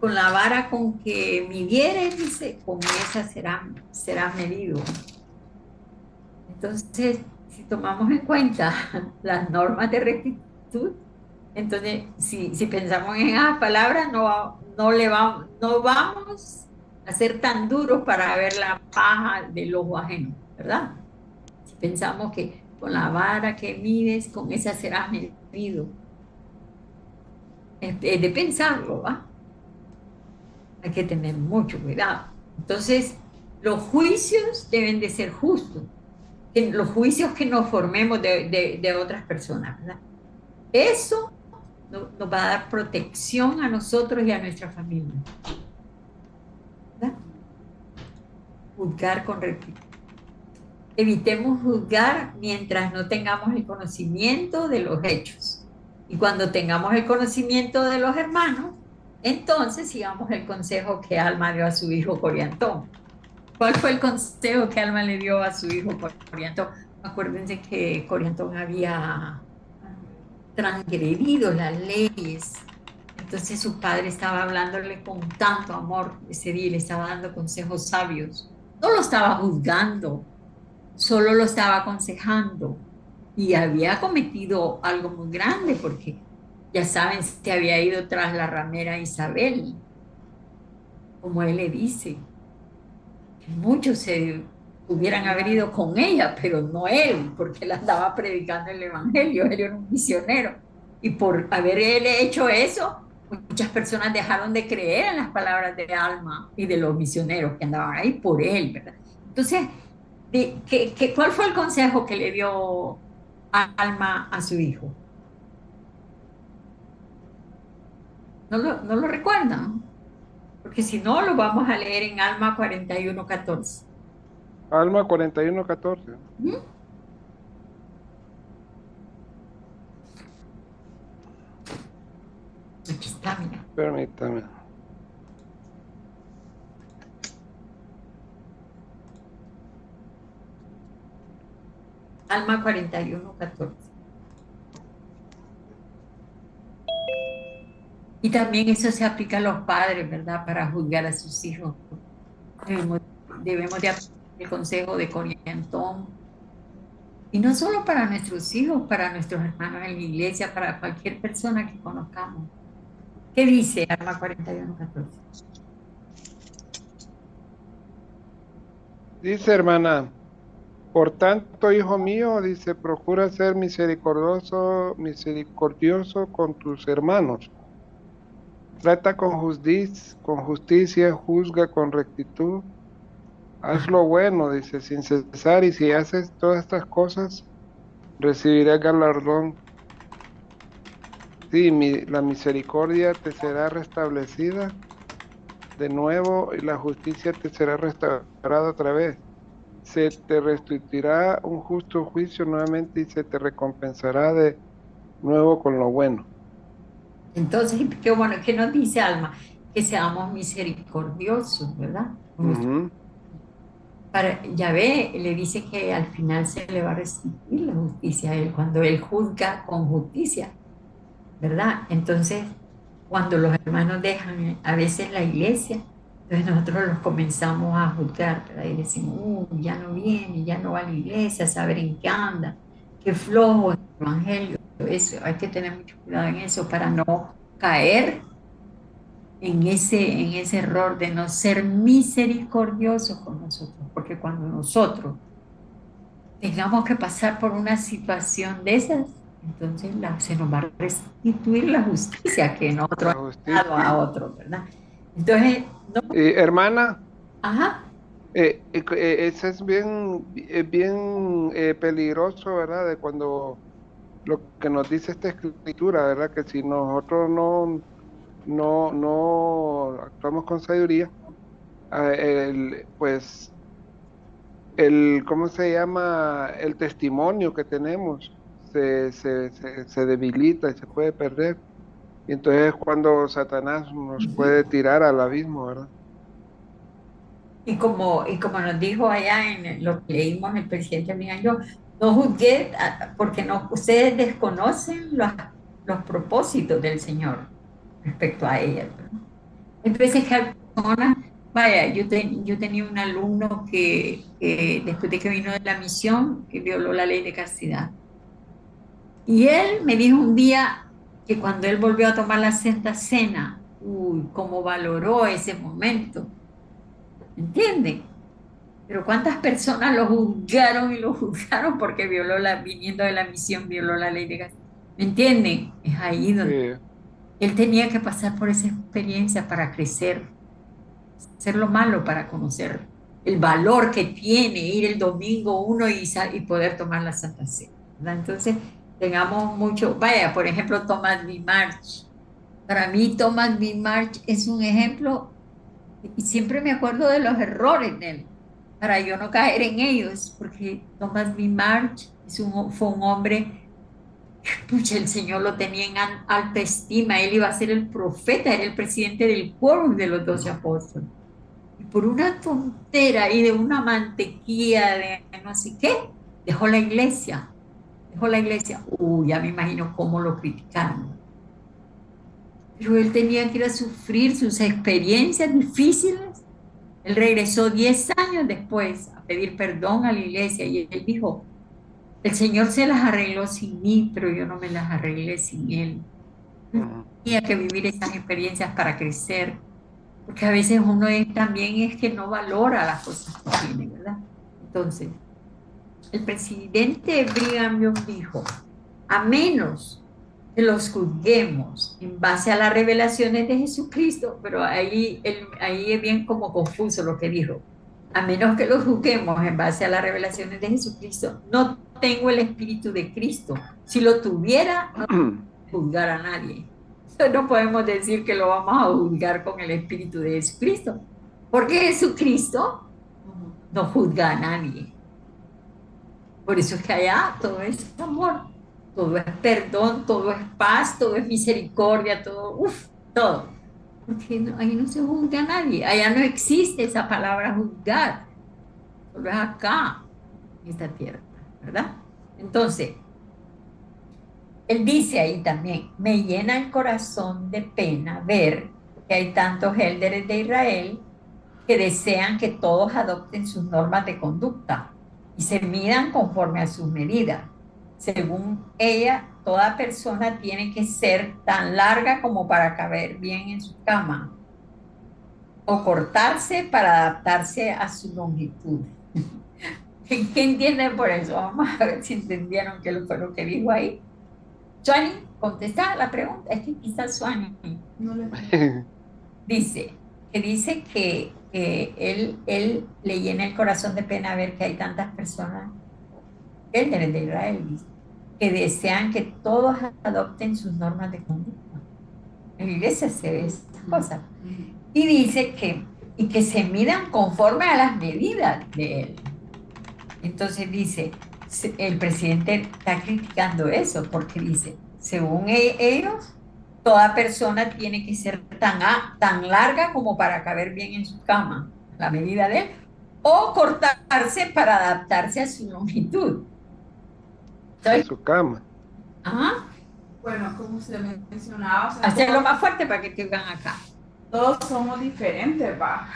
Con la vara con que midieres, dice, con esa será medido. Entonces, si tomamos en cuenta las normas de rectitud, entonces, si pensamos en esas palabras, no vamos a ser tan duros para ver la paja del ojo ajeno, ¿verdad? Si pensamos que con la vara que mides, con esa serás medido. Es de pensarlo, ¿va? Hay que tener mucho cuidado. Entonces, los juicios deben de ser justos. Los juicios que nos formemos de otras personas, ¿verdad? Eso nos va a dar protección a nosotros y a nuestra familia. ¿Verdad? Juzgar con rectitud. Evitemos juzgar mientras no tengamos el conocimiento de los hechos. Y cuando tengamos el conocimiento de los hermanos, entonces sigamos el consejo que Alma dio a su hijo Coriantón. ¿Cuál fue el consejo que Alma le dio a su hijo Coriantón? Acuérdense que Coriantón había transgredido las leyes. Entonces su padre estaba hablándole con tanto amor ese día, le estaba dando consejos sabios. No lo estaba juzgando, solo lo estaba aconsejando. Y había cometido algo muy grande porque, ya saben, se había ido tras la ramera Isabel, como él le dice. Muchos se hubieran haber ido con ella, pero no él, porque él andaba predicando el evangelio, él era un misionero. Y por haber él hecho eso, muchas personas dejaron de creer en las palabras de Alma y de los misioneros que andaban ahí por él, ¿verdad? Entonces, ¿cuál fue el consejo que le dio Alma a su hijo? ¿No lo recuerdan? Porque si no, lo vamos a leer en Alma 41:14. Alma 41:14. ¿Mm? Aquí está, mira. Permítame. Alma 41:14. Y también eso se aplica a los padres, ¿verdad? Para juzgar a sus hijos. Debemos de aplicar el consejo de Coriantón. Y no solo para nuestros hijos, para nuestros hermanos en la iglesia, para cualquier persona que conozcamos. ¿Qué dice Alma 41:14? Dice, hermana, por tanto, hijo mío, dice, procura ser misericordioso con tus hermanos. Trata con justicia, juzga con rectitud. Haz lo bueno, dice, sin cesar, y si haces todas estas cosas, recibirás galardón. Sí, la misericordia te será restablecida de nuevo y la justicia te será restaurada otra vez. Se te restituirá un justo juicio nuevamente y se te recompensará de nuevo con lo bueno. Entonces, qué bueno, ¿qué nos dice Alma? Que seamos misericordiosos, ¿verdad? Ujú. Yahvé le dice que al final se le va a restituir la justicia a él, cuando él juzga con justicia, ¿verdad? Entonces, cuando los hermanos dejan a veces la iglesia, entonces nosotros los comenzamos a juzgar, ¿verdad? Y decimos, ya no viene, ya no va a la iglesia, a saber en qué anda, qué flojo el evangelio. Eso, hay que tener mucho cuidado en eso para no caer en ese error de no ser misericordiosos con nosotros, porque cuando nosotros tengamos que pasar por una situación de esas, entonces se nos va a restituir la justicia que nosotros hemos dado a otros, ¿verdad? Entonces, no. Hermana, Ajá. eso es bien peligroso, ¿verdad? De cuando lo que nos dice esta escritura, ¿verdad? Que si nosotros no actuamos con sabiduría, pues ¿cómo se llama? El testimonio que tenemos se debilita y se puede perder. Y entonces es cuando Satanás nos puede tirar al abismo, ¿verdad? Y como nos dijo allá en lo que leímos el presidente Migallo, no juzgué porque ustedes desconocen los propósitos del Señor respecto a ella, ¿verdad? Hay veces que hay personas, vaya, yo tenía un alumno que después de que vino de la misión, que violó la ley de castidad. Y él me dijo un día que cuando él volvió a tomar la Santa Cena, cómo valoró ese momento. ¿Entienden? Pero cuántas personas lo juzgaron porque viniendo de la misión, violó la ley de castidad. ¿Me entienden? Es ahí donde él tenía que pasar por esa experiencia para crecer, hacer lo malo para conocer el valor que tiene ir el domingo 1 y poder tomar la Santa Cena, ¿verdad? Entonces, tengamos mucho, vaya, por ejemplo, Thomas B. March. Para mí Thomas B. March es un ejemplo y siempre me acuerdo de los errores de él, para yo no caer en ellos, porque Thomas B. March fue un hombre, pucha, el Señor lo tenía en alta estima, él iba a ser el profeta, era el presidente del quórum de los 12 apóstoles. Y por una tontera y de una mantequilla de no sé qué, dejó la iglesia. Dejó la iglesia. Ya me imagino cómo lo criticaron. Pero él tenía que ir a sufrir sus experiencias difíciles. Él regresó 10 años después a pedir perdón a la iglesia y él dijo, el Señor se las arregló sin mí, pero yo no me las arreglé sin él. Tenía que vivir esas experiencias para crecer, porque a veces uno también es que no valora las cosas que tiene, ¿verdad? Entonces, el presidente Brigham Young dijo, a menos que los juzguemos en base a las revelaciones de Jesucristo, pero ahí es bien como confuso lo que dijo, a menos que los juzguemos en base a las revelaciones de Jesucristo, no tengo el Espíritu de Cristo. Si lo tuviera, no juzgar a nadie. Entonces no podemos decir que lo vamos a juzgar con el Espíritu de Jesucristo, porque Jesucristo no juzga a nadie. Por eso es que allá todo es amor, todo es perdón, todo es paz, todo es misericordia, todo, todo. Porque ahí no se juzga a nadie, allá no existe esa palabra juzgar, solo es acá, en esta tierra, ¿verdad? Entonces, él dice ahí también, me llena el corazón de pena ver que hay tantos élderes de Israel que desean que todos adopten sus normas de conducta y se midan conforme a sus medidas. Según ella, toda persona tiene que ser tan larga como para caber bien en su cama o cortarse para adaptarse a su longitud. ¿Qué entienden por eso? Vamos a ver si entendieron qué fue lo que dijo ahí. Suani, contesta la pregunta. Es que quizás Suani no lo dice que él le llena el corazón de pena ver que hay tantas personas, él de Israel, dice, que desean que todos adopten sus normas de conducta. En la iglesia se ve estas cosas. Y dice que se midan conforme a las medidas de él. Entonces dice, el presidente está criticando eso porque dice, según ellos, toda persona tiene que ser tan larga como para caber bien en su cama, la medida de él, o cortarse para adaptarse a su longitud. En su cama. Ajá. Bueno, como usted mencionaba, o sea, Hacerlo más fuerte para que te vean acá. Todos somos diferentes, va.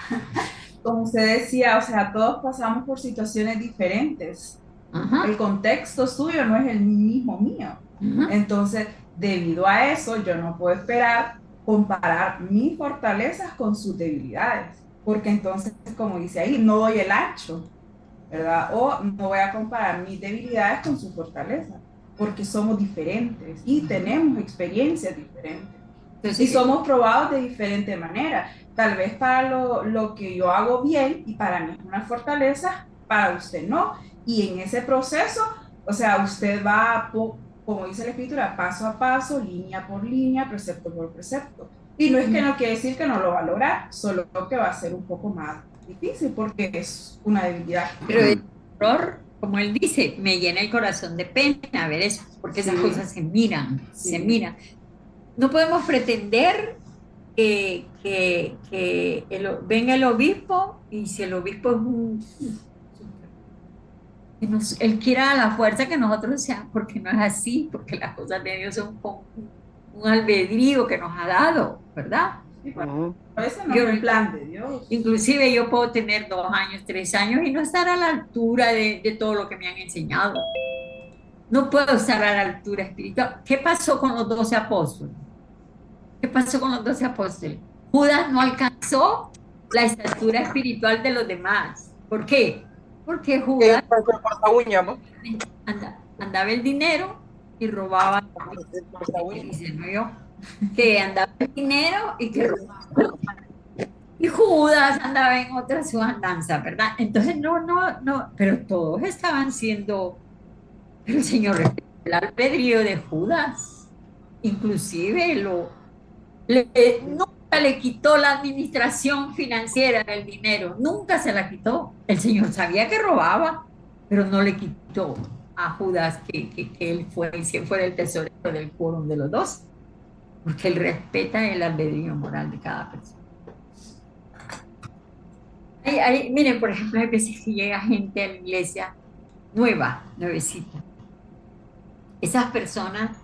Como usted decía, o sea, todos pasamos por situaciones diferentes. Ajá. El contexto suyo no es el mismo mío. Ajá. Entonces, debido a eso, yo no puedo esperar comparar mis fortalezas con sus debilidades, porque entonces, como dice ahí, no doy el ancho, ¿verdad? O no voy a comparar mis debilidades con sus fortalezas, porque somos diferentes y tenemos experiencias diferentes. Entonces, y somos probados de diferente manera. Tal vez para lo que yo hago bien y para mí es una fortaleza, para usted no. Y en ese proceso, o sea, usted va, como dice la escritura, paso a paso, línea por línea, precepto por precepto. Y no es que no quiere decir que no lo va a lograr, solo que va a ser un poco más difícil porque es una debilidad. Pero el error, como él dice, me llena el corazón de pena ver eso, porque esas cosas se miran, se miran. No podemos pretender que venga el obispo y si el obispo es él quiera a la fuerza que nosotros seamos, porque no es así, porque las cosas de Dios son un albedrío que nos ha dado, ¿verdad? A veces no es el plan de Dios. Inclusive yo puedo tener 2 años, 3 años y no estar a la altura de todo lo que me han enseñado. No puedo estar a la altura espiritual. ¿Qué pasó con los 12 apóstoles? ¿Qué pasó con los 12 apóstoles? Judas no alcanzó la estatura espiritual de los demás. ¿Por qué? Porque Judas andaba el dinero y robaba. Diciendo yo que andaba el dinero y que robaba. Y Judas andaba en otra su andanza, ¿verdad? Entonces no, pero todos estaban siendo, el Señor el albedrío de Judas. Inclusive nunca le quitó la administración financiera del dinero, nunca se la quitó. El Señor sabía que robaba, pero no le quitó a Judas que él fuera el tesorero del quórum de los dos, porque él respeta el albedrío moral de cada persona. Miren, por ejemplo, hay veces que llega gente a la iglesia nuevecita. Esas personas,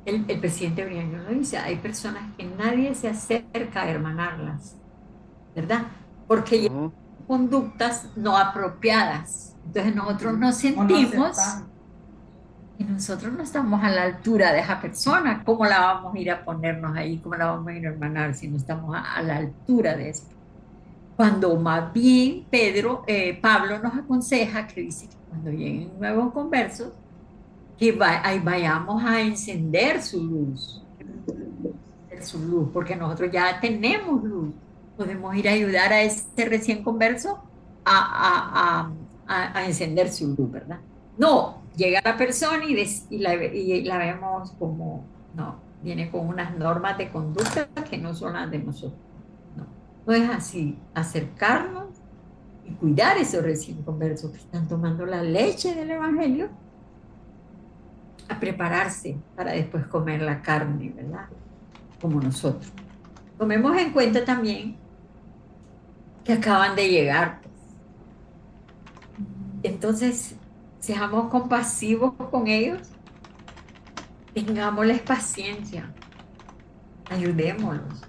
el presidente Briaño lo dice, hay personas que nadie se acerca a hermanarlas, ¿verdad? Porque llevan conductas no apropiadas. Entonces nosotros nos sentimos y nosotros no estamos a la altura de esa persona. ¿Cómo la vamos a ir a ponernos ahí? ¿Cómo la vamos a ir a hermanar si no estamos a la altura de eso? Cuando más bien Pablo nos aconseja, que dice que cuando lleguen nuevos conversos, que vayamos a encender su luz, porque nosotros ya tenemos luz. Podemos ir a ayudar a este recién converso a encender su luz, ¿verdad? No, llega la persona y la vemos como, no, viene con unas normas de conducta que no son las de nosotros. No es así, acercarnos y cuidar esos recién conversos que están tomando la leche del Evangelio, a prepararse para después comer la carne, ¿verdad? Como nosotros. Tomemos en cuenta también que acaban de llegar. Entonces, seamos compasivos con ellos, tengámosles paciencia, ayudémoslos.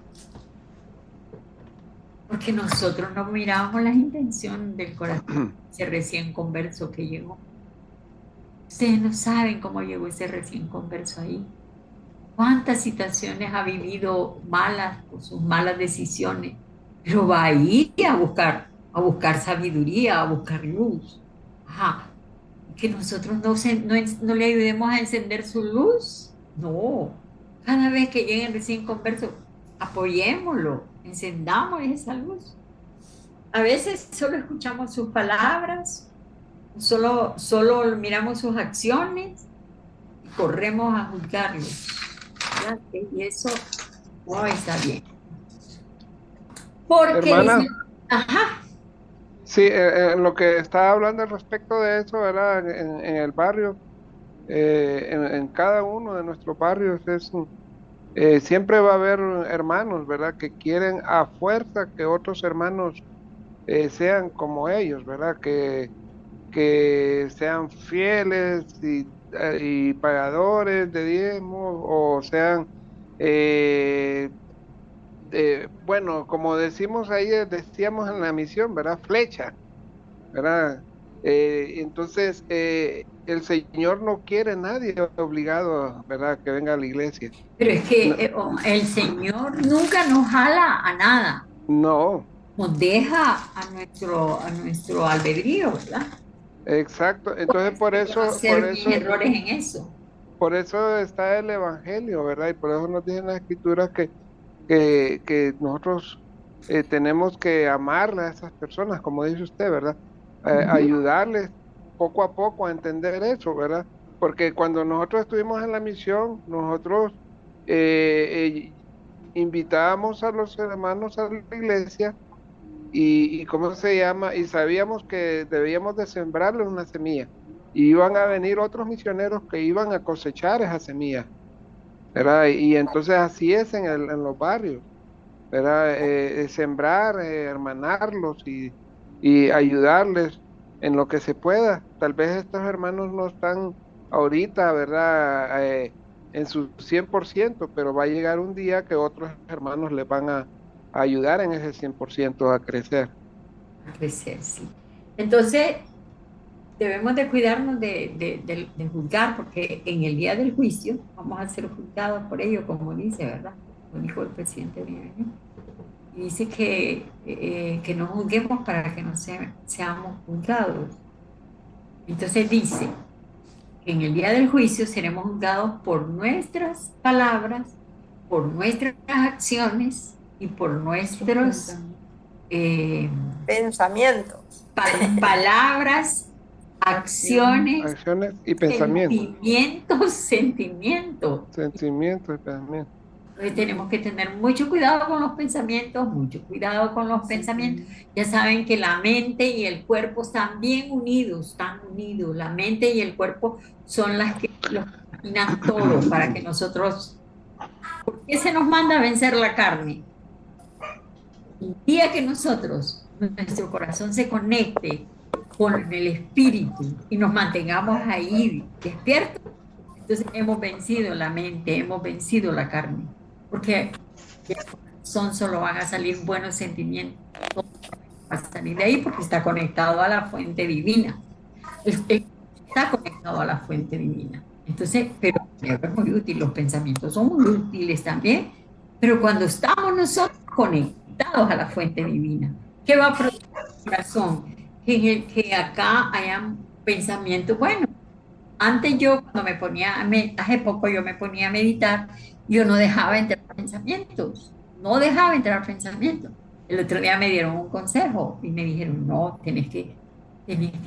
Porque nosotros no miramos las intenciones del corazón, ese recién converso que llegó. Ustedes no saben cómo llegó ese recién converso ahí. Cuántas situaciones ha vivido malas por sus malas decisiones, pero va a ir a buscar sabiduría, a buscar luz. Ajá. Que nosotros no le ayudemos a encender su luz. No. Cada vez que llegue el recién converso, apoyémoslo, encendamos esa luz. A veces solo escuchamos sus palabras, solo miramos sus acciones y corremos a juzgarlos. Y eso no está bien. Porque Hermana, dice, ajá. Sí, lo que estaba hablando al respecto de eso, ¿verdad? En el barrio, en cada uno de nuestros barrios siempre va a haber hermanos, ¿verdad? Que quieren a fuerza que otros hermanos sean como ellos, ¿verdad? Que sean fieles y pagadores de diezmos o sean, bueno, como decimos ahí, decíamos en la misión, ¿verdad? Flecha, ¿verdad? Entonces, el Señor no quiere nadie obligado, ¿verdad? Que venga a la iglesia. Pero es que el Señor nunca nos jala a nada. No. Nos deja a nuestro albedrío, ¿verdad? Exacto. Entonces, por eso errores en eso. Por eso está el Evangelio, ¿verdad? Y por eso nos dicen las Escrituras que nosotros tenemos que amarle a esas personas, como dice usted, ¿verdad? Ayudarles poco a poco a entender eso, ¿verdad? Porque cuando nosotros estuvimos en la misión, nosotros invitábamos a los hermanos a la iglesia y ¿cómo se llama? Y sabíamos que debíamos de sembrarles una semilla. Y iban a venir otros misioneros que iban a cosechar esa semilla, ¿verdad? Y entonces así es en los barrios, ¿verdad? Sembrar, hermanarlos y ayudarles en lo que se pueda. Tal vez estos hermanos no están ahorita, ¿verdad? En su 100%, pero va a llegar un día que otros hermanos les van a ayudar en ese 100% a crecer. A crecer, sí. Entonces, debemos de cuidarnos de juzgar, porque en el día del juicio vamos a ser juzgados por ello, como dice, ¿verdad? Como dijo el presidente Briaño. Y dice que no juzguemos para que no seamos juzgados. Entonces dice que en el día del juicio seremos juzgados por nuestras palabras, por nuestras acciones y por nuestros pensamientos, palabras, acciones, acciones y pensamientos. sentimientos. Sentimientos y pensamientos. Entonces tenemos que tener mucho cuidado con los pensamientos, mucho cuidado con los pensamientos. Ya saben que la mente y el cuerpo están bien unidos, están unidos. La mente y el cuerpo son las que los imaginan todo para que nosotros... ¿Por qué se nos manda a vencer la carne? El día que nosotros, nuestro corazón se conecte con el espíritu y nos mantengamos ahí despiertos, entonces hemos vencido la mente, hemos vencido la carne, porque son solo van a salir buenos sentimientos, va a salir de ahí porque está conectado a la fuente divina. Está conectado a la fuente divina. Entonces, pero es muy útil, los pensamientos son muy útiles también, pero cuando estamos nosotros conectados a la fuente divina, ¿qué va a producir el corazón? Que acá hayan pensamientos, bueno, antes yo cuando me ponía, hace poco yo me ponía a meditar, yo no dejaba entrar pensamientos, no dejaba entrar pensamientos. El otro día me dieron un consejo y me dijeron, no, tenés que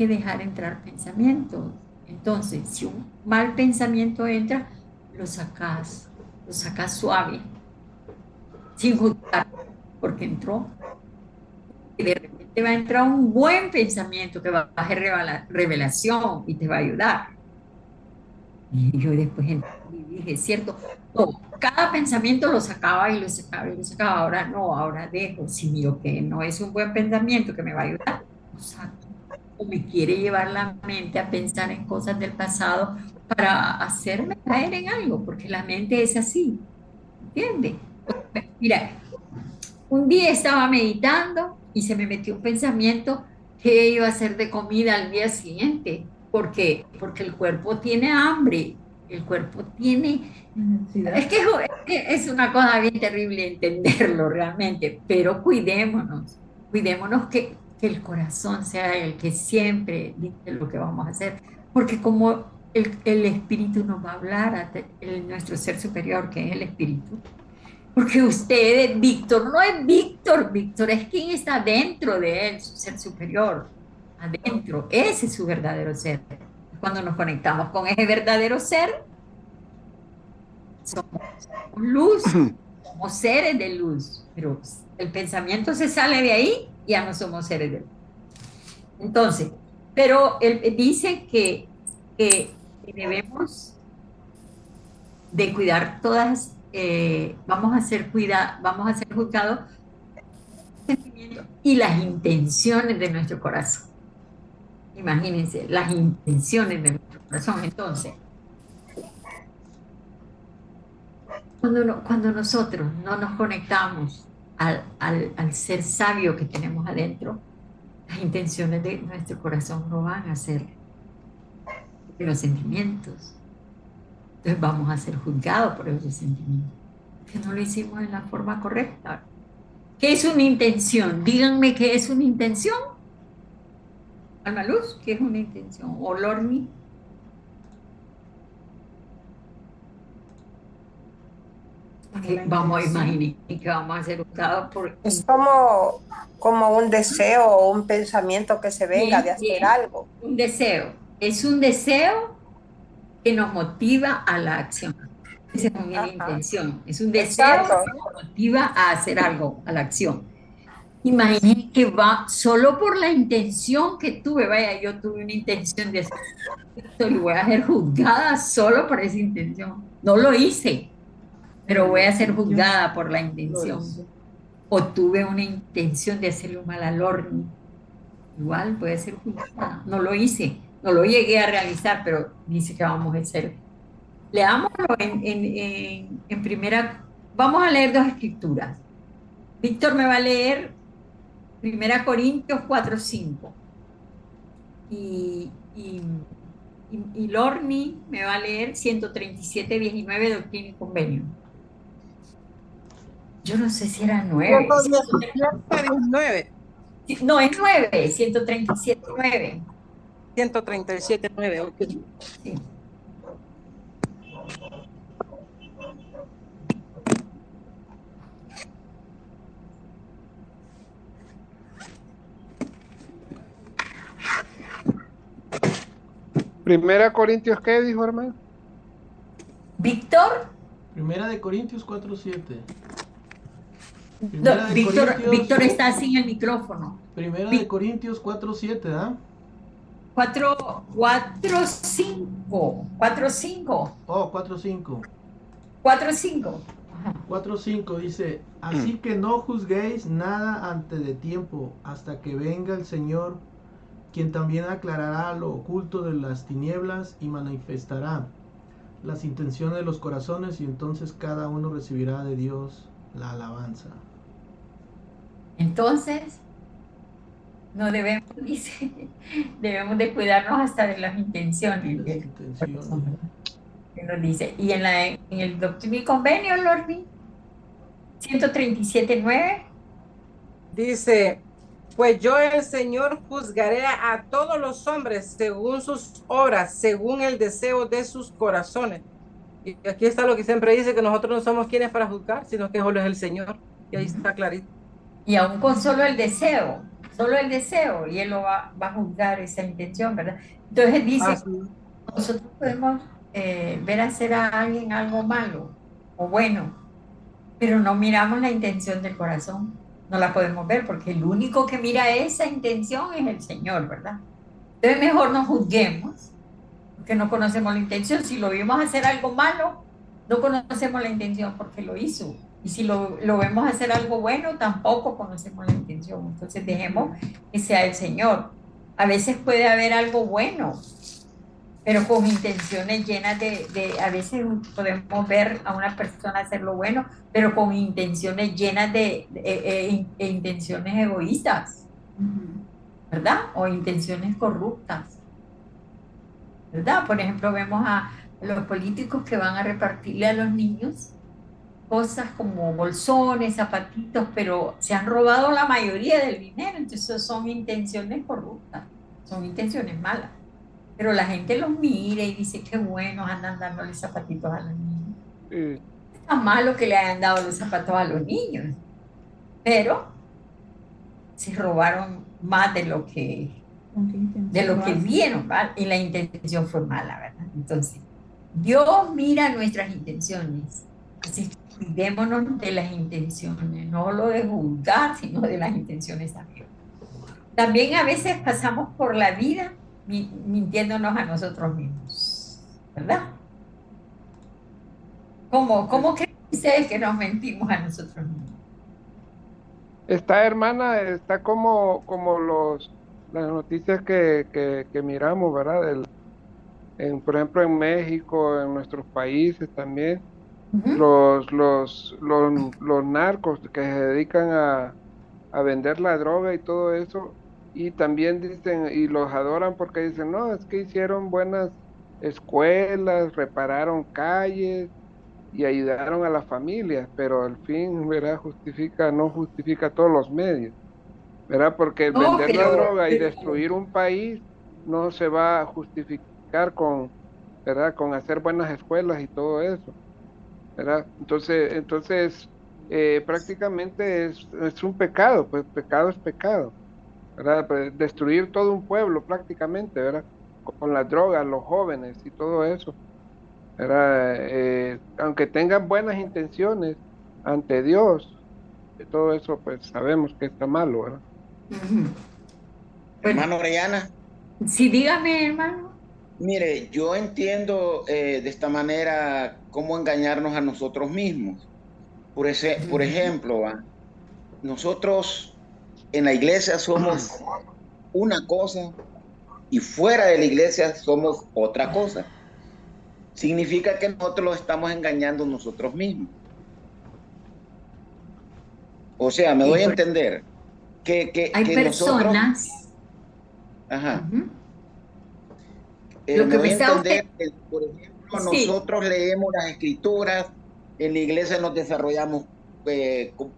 dejar entrar pensamientos. Entonces, si un mal pensamiento entra, lo sacas suave, sin juzgar, porque entró. Y de repente va a entrar un buen pensamiento que va a hacer revelación y te va a ayudar. Y yo después dije, cierto, no, cada pensamiento lo sacaba y lo sacaba y lo sacaba. Ahora no, ahora dejo. Si miro que no es un buen pensamiento que me va a ayudar, lo saco. O me quiere llevar la mente a pensar en cosas del pasado para hacerme caer en algo, porque la mente es así, ¿entiendes? Mira, un día estaba meditando y se me metió un pensamiento que iba a hacer de comida al día siguiente. ¿Por qué? Porque el cuerpo tiene hambre, el cuerpo tiene... Es que es una cosa bien terrible entenderlo realmente, pero cuidémonos que el corazón sea el que siempre dice lo que vamos a hacer, porque como el espíritu nos va a hablar, nuestro ser superior, que es el espíritu, porque usted, Víctor, no es Víctor, Víctor es quien está dentro de él, su ser superior, adentro, ese es su verdadero ser. Cuando nos conectamos con ese verdadero ser, somos luz, somos seres de luz, pero el pensamiento se sale de ahí, ya no somos seres de luz. Entonces, pero él dice que debemos de cuidar todas, vamos a ser juzgados y las intenciones de nuestro corazón. Imagínense, las intenciones de nuestro corazón. Entonces, cuando nosotros no nos conectamos al ser sabio que tenemos adentro, las intenciones de nuestro corazón no van a ser los sentimientos. Entonces vamos a ser juzgados por esos sentimientos, que no lo hicimos en la forma correcta. ¿Qué es una intención? Díganme qué es una intención. Alma Luz, ¿qué es una intención? ¿O Lorni? Vamos a imaginar que vamos a ser juzgados por... Es como un deseo o un pensamiento que se venga de hacer algo. Un deseo. Es un deseo que nos motiva a la acción. Esa es una intención. Es un deseo Exacto. que nos motiva a hacer algo, a la acción. Imagínense que va solo por la intención que tuve. Vaya, yo tuve una intención de hacer esto y voy a ser juzgada solo por esa intención. No lo hice, pero voy a ser juzgada por la intención. O tuve una intención de hacerle un mal al horno. Igual puede ser juzgada. No lo hice, no lo llegué a realizar, pero dice que vamos a hacer. Leámoslo en primera. Vamos a leer dos escrituras. Víctor me va a leer 1 Corintios 4:5. Y Lorni me va a leer 137:19, Doctrina y Convenio. Yo no sé si era 9. 117, No, es 9, 137:9. 137.9, ok. Sí. Primera Corintios, ¿qué dijo, hermano? Víctor, Primera de Corintios 4:7. no, Primera de Corintios, Víctor está sin el micrófono. Primera de Corintios 4:7, ¿ah? 4, 5. Oh, 4:5. 4, 5. 4:5 dice, así que no juzguéis nada antes de tiempo, hasta que venga el Señor, quien también aclarará lo oculto de las tinieblas y manifestará las intenciones de los corazones, y entonces cada uno recibirá de Dios la alabanza. Entonces, no debemos, dice, debemos de cuidarnos hasta de las intenciones. Las intenciones. Que nos dice. Y en el Doctrina y Convenio, Lordi, 137.9. Dice, pues yo el Señor juzgaré a todos los hombres según sus obras, según el deseo de sus corazones. Y aquí está lo que siempre dice, que nosotros no somos quienes para juzgar, sino que solo es el Señor. Y ahí está clarito. Y aún con solo el deseo, y Él lo va a juzgar esa intención, ¿verdad? Entonces dice, nosotros podemos ver hacer a alguien algo malo o bueno, pero no miramos la intención del corazón, no la podemos ver, porque el único que mira esa intención es el Señor, ¿verdad? Entonces mejor no juzguemos, porque no conocemos la intención. Si lo vimos hacer algo malo, no conocemos la intención porque lo hizo. Y si lo vemos hacer algo bueno, tampoco conocemos la intención. Entonces dejemos que sea el Señor. A veces puede haber algo bueno, pero con intenciones llenas a veces podemos ver a una persona hacer lo bueno, pero con intenciones llenas de intenciones egoístas, ¿verdad? O intenciones corruptas, ¿verdad? Por ejemplo, vemos a los políticos que van a repartirle a los niños cosas como bolsones, zapatitos, pero se han robado la mayoría del dinero, entonces son intenciones corruptas, son intenciones malas. Pero la gente los mira y dice que buenos andan dándole zapatitos a los niños. Está malo que le hayan dado los zapatos a los niños, pero se robaron más de lo que vieron, ¿vale? Y la intención fue mala, ¿verdad? Entonces, Dios mira nuestras intenciones. Así que cuidémonos de las intenciones, no lo de juzgar, sino de las intenciones también. También a veces pasamos por la vida mintiéndonos a nosotros mismos, ¿verdad? ¿Cómo creen ustedes que nos mentimos a nosotros mismos? Está, hermana, está como las noticias que miramos, ¿verdad? Por ejemplo, en México, en nuestros países también, los narcos que se dedican a vender la droga y todo eso, y también dicen, y los adoran porque dicen, no, es que hicieron buenas escuelas, repararon calles y ayudaron a las familias, pero al fin, ¿verdad? No justifica todos los medios, ¿verdad? Porque vender la droga y destruir un país no se va a justificar ¿verdad? Con hacer buenas escuelas y todo eso, ¿verdad? Entonces prácticamente es un pecado, pues pecado es pecado, ¿verdad? Pues destruir todo un pueblo prácticamente, ¿verdad? Con las drogas, los jóvenes y todo eso, ¿verdad? Aunque tengan buenas intenciones ante Dios, todo eso pues sabemos que está malo, ¿verdad? Hermano Orellana. Sí, dígame, hermano. Mire, yo entiendo de esta manera cómo engañarnos a nosotros mismos. Por ejemplo, nosotros en la iglesia somos una cosa y fuera de la iglesia somos otra cosa. Significa que nosotros lo estamos engañando nosotros mismos. O sea, me doy a entender que hay personas. Nosotros, ajá. Me doy a entender que, por ejemplo, nosotros leemos las escrituras, en la iglesia nos desarrollamos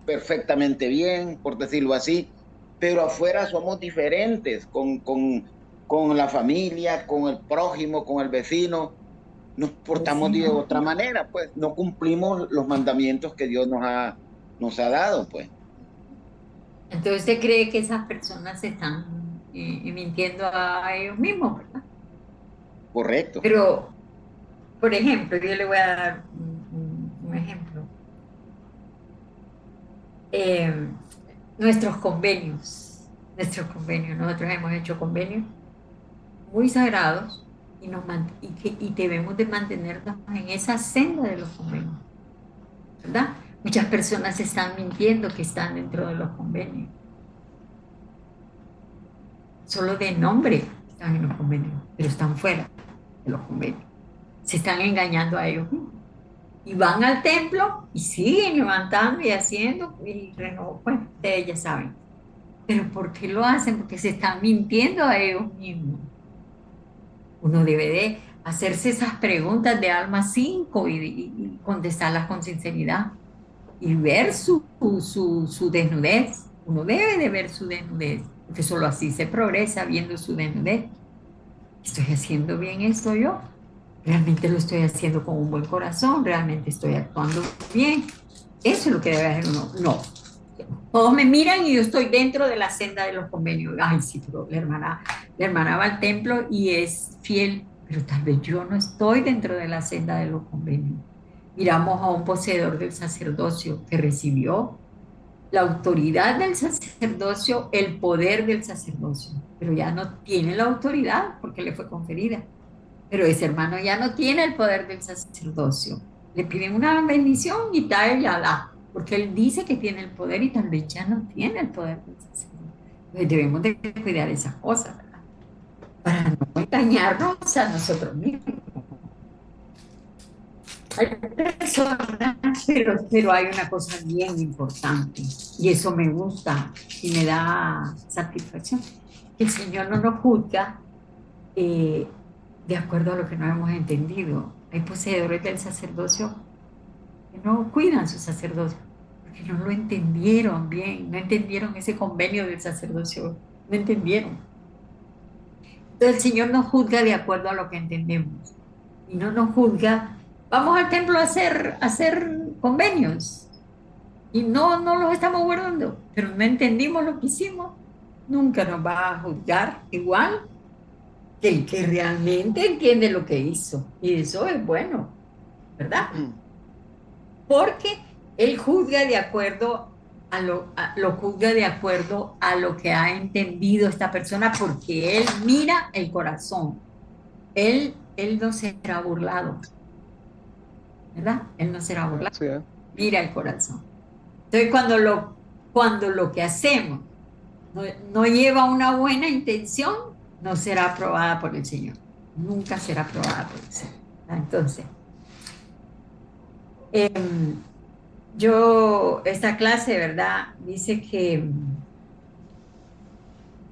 perfectamente bien, por decirlo así, pero afuera somos diferentes con la familia, con el prójimo, con el vecino. Nos portamos de otra manera, pues no cumplimos los mandamientos que Dios nos ha dado, pues. Entonces usted cree que esas personas se están mintiendo a ellos mismos, ¿verdad? Correcto. Pero, por ejemplo, yo le voy a dar un ejemplo. Nuestros convenios, nosotros hemos hecho convenios muy sagrados y debemos de mantenernos en esa senda de los convenios, ¿verdad? Muchas personas están mintiendo que están dentro de los convenios. Solo de nombre están en los convenios, pero están fuera de los convenios. Se están engañando a ellos mismos. Y van al templo y siguen levantando y haciendo y renovo. Bueno, ustedes ya saben. Pero ¿por qué lo hacen? Porque se están mintiendo a ellos mismos. Uno debe de hacerse esas preguntas de alma 5 y contestarlas con sinceridad y ver su desnudez. Uno debe de ver su desnudez, porque solo así se progresa viendo su desnudez. ¿Estoy haciendo bien esto yo? ¿Realmente lo estoy haciendo con un buen corazón? ¿Realmente estoy actuando bien? Eso es lo que debe hacer uno. No. Todos me miran y yo estoy dentro de la senda de los convenios. Ay, sí, pero la hermana va al templo y es fiel, pero tal vez yo no estoy dentro de la senda de los convenios. Miramos a un poseedor del sacerdocio que recibió la autoridad del sacerdocio, el poder del sacerdocio, pero ya no tiene la autoridad porque le fue conferida. Pero ese hermano ya no tiene el poder del sacerdocio. Le piden una bendición y tal, ya la, porque él dice que tiene el poder y tal vez ya no tiene el poder del sacerdocio. Entonces debemos de cuidar esas cosas, ¿verdad? Para no engañarnos a nosotros mismos. Hay personas, pero hay una cosa bien importante y eso me gusta y me da satisfacción. El Señor no nos juzga de acuerdo a lo que no hemos entendido. Hay poseedores del sacerdocio que no cuidan su sacerdocio porque no lo entendieron bien, no entendieron ese convenio del sacerdocio, no entendieron. Entonces el Señor nos juzga de acuerdo a lo que entendemos y no nos juzga. Vamos al templo a hacer convenios y no los estamos guardando, pero no entendimos lo que hicimos. Nunca nos va a juzgar igual que el que realmente entiende lo que hizo. Y eso es bueno, ¿verdad? Porque él juzga de acuerdo lo juzga de acuerdo a lo que ha entendido esta persona, porque él mira el corazón. Él no será burlado, ¿verdad? Él no será burlado. Sí, Mira el corazón. Entonces, cuando lo que hacemos no lleva una buena intención, no será aprobada por el Señor. Nunca será aprobada por el Señor. Entonces, esta clase, ¿verdad? Dice que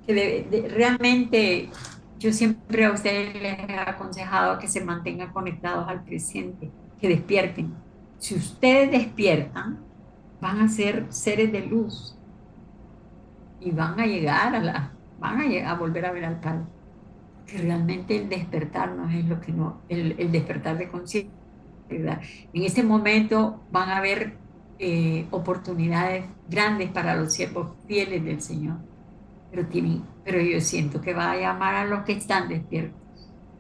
realmente yo siempre a ustedes les he aconsejado que se mantengan conectados al presente, que despierten. Si ustedes despiertan, van a ser seres de luz y van a llegar a volver a ver al Padre. Que realmente el despertar no es lo que no, el despertar de conciencia, ¿verdad? En este momento van a haber oportunidades grandes para los siervos fieles del Señor, pero yo siento que va a llamar a los que están despiertos,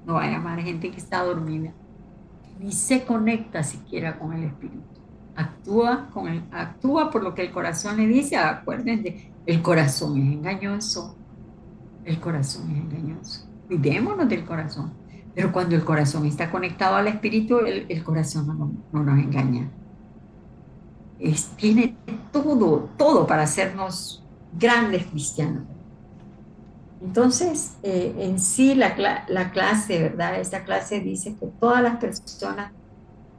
no va a llamar a gente que está dormida, que ni se conecta siquiera con el Espíritu. Actúa por lo que el corazón le dice. Acuérdense, el corazón es engañoso. El corazón es engañoso. Cuidémonos del corazón. Pero cuando el corazón está conectado al Espíritu, el corazón no nos engaña. Tiene todo para hacernos grandes cristianos. Entonces, en sí la clase, ¿verdad? Esta clase dice que todas las personas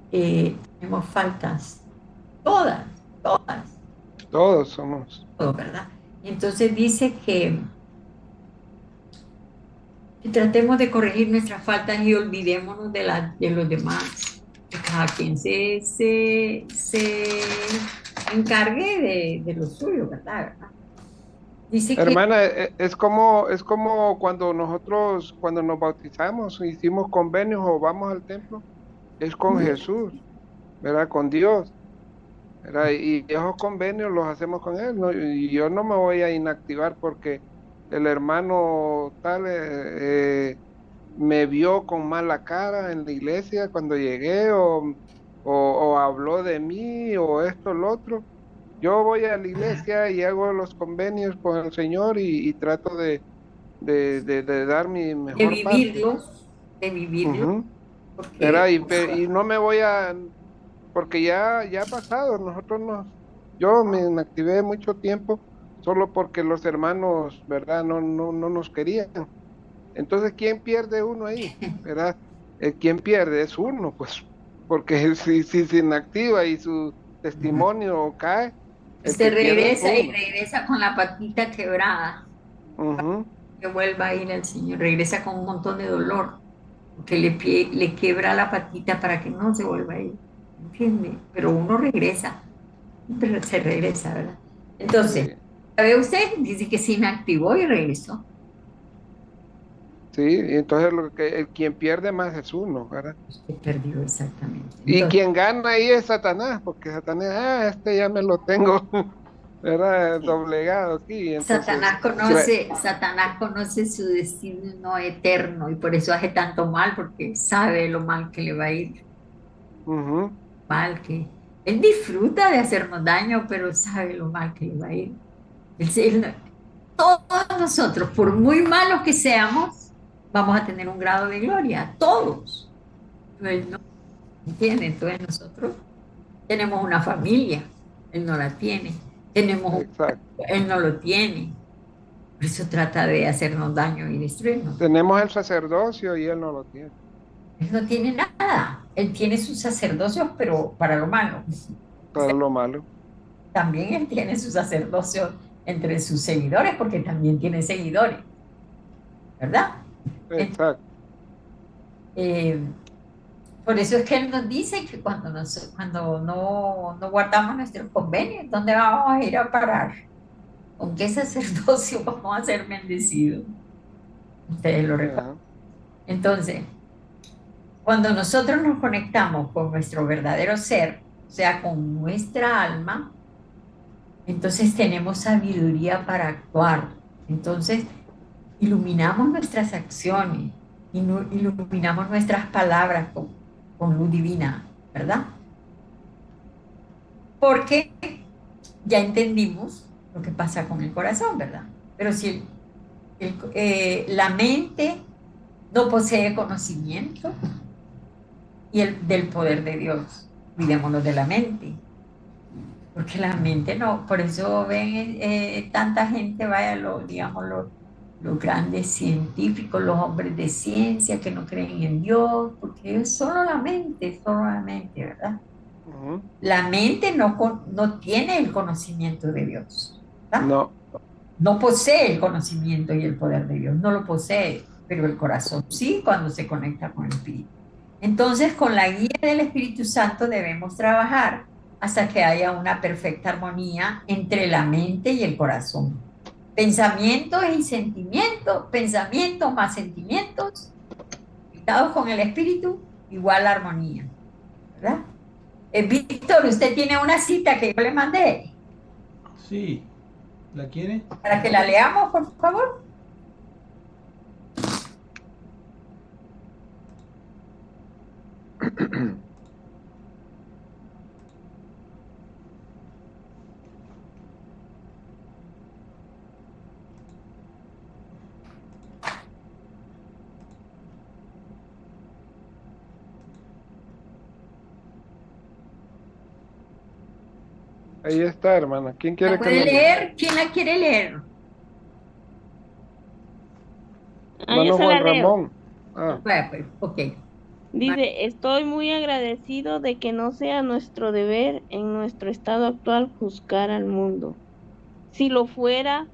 tenemos faltas. Todas. todos somos. Todo, ¿verdad? Y entonces dice que tratemos de corregir nuestras faltas y olvidémonos de los demás. Que cada quien se encargue de lo suyo, ¿verdad? Dice Hermana, es como cuando nos bautizamos, hicimos convenios o vamos al templo, es con Jesús, ¿verdad? Con Dios, ¿verdad? Y esos convenios los hacemos con Él, ¿no? Y yo no me voy a inactivar porque el hermano tal me vio con mala cara en la iglesia cuando llegué o habló de mí o esto, lo otro. Yo voy a la iglesia y hago los convenios con el Señor y trato de dar mi De mejor parte. vivirlos, de vivirlos, Ujú. ¿Verdad? porque Y no me voy porque ya ha pasado, yo me activé mucho tiempo solo porque los hermanos, ¿verdad? No nos querían. Entonces, ¿quién pierde uno ahí? ¿Verdad? ¿Quién pierde? Es uno, pues, porque si se inactiva y su testimonio cae, el que usted pierde es regresa y uno. regresa con la patita quebrada, Ujú. que vuelva a ir al Señor, regresa con un montón de dolor, que le quiebra la patita para que no se vuelva a ir, ¿entiende? Pero uno regresa, pero se regresa, ¿verdad? Entonces, Sí, ¿sabe usted? Dice que sí me activó y regresó. sí, y entonces quien pierde más es uno, ¿verdad? Usted perdió exactamente. Y Entonces, quien gana ahí es Satanás, porque Satanás, este ya me lo tengo, ¿verdad? Doblegado aquí, entonces, Satanás conoce su destino eterno y por eso hace tanto mal, porque sabe lo mal que le va a ir, ujú, mal que él disfruta de hacernos daño, pero sabe lo mal que le va a ir. Todos nosotros, por muy malos que seamos, vamos a tener un grado de gloria, todos. Él no entiende, entonces nosotros tenemos una familia, él no la tiene, tenemos un, exacto. él no lo tiene. Por eso trata de hacernos daño y destruirnos. Tenemos el sacerdocio y él no lo tiene, Él no tiene nada. Él tiene sus sacerdocios, pero para lo malo. para lo malo. También él tiene su sacerdocio entre sus seguidores, porque también tiene seguidores, ¿verdad? Entonces, Exacto. eh, por eso es que él nos dice que cuando no guardamos nuestros convenios, ¿dónde vamos a ir a parar? ¿Con qué sacerdocio vamos a ser bendecidos? Ustedes lo recuerdan. Ajá. Entonces, cuando nosotros nos conectamos con nuestro verdadero ser, o sea, con nuestra alma, entonces tenemos sabiduría para actuar. Entonces, iluminamos nuestras acciones, iluminamos nuestras palabras con luz divina, ¿verdad? Porque ya entendimos lo que pasa con el corazón, ¿verdad? Pero si la mente no posee conocimiento del poder de Dios, cuidémonos de la mente, porque la mente no, por eso ven tanta gente, vaya, digamos, los grandes científicos, los hombres de ciencia que no creen en Dios, porque es solo la mente, ¿verdad? Ujú. La mente no tiene el conocimiento de Dios, ¿verdad? No, No posee el conocimiento y el poder de Dios, no lo posee, pero el corazón sí cuando se conecta con el Espíritu. Entonces, con la guía del Espíritu Santo debemos trabajar hasta que haya una perfecta armonía entre la mente y el corazón. Pensamientos y sentimientos, pensamientos más sentimientos, conectados con el Espíritu, igual armonía, ¿verdad? Víctor, usted tiene una cita que yo le mandé Sí, ¿la quiere? para que la leamos, por favor. ahí está, hermana. ¿Quién ¿La quiere que puede la lea? leer? ¿Quién la quiere leer? Yo Hermano se la Juan leo. Ramón. Ah, Bueno, pues, ok. Dice, estoy muy agradecido de que no sea nuestro deber en nuestro estado actual juzgar al mundo. Si lo fuera,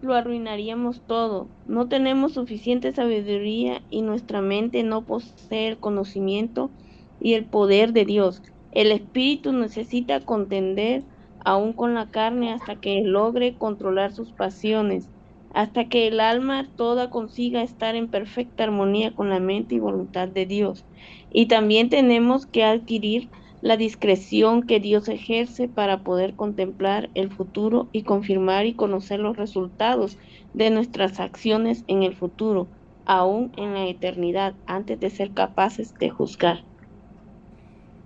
lo arruinaríamos todo. No tenemos suficiente sabiduría y nuestra mente no posee el conocimiento y el poder de Dios. El espíritu necesita contender aún con la carne hasta que logre controlar sus pasiones, hasta que el alma toda consiga estar en perfecta armonía con la mente y voluntad de Dios. Y también tenemos que adquirir la discreción que Dios ejerce para poder contemplar el futuro y confirmar y conocer los resultados de nuestras acciones en el futuro, aún en la eternidad, antes de ser capaces de juzgar.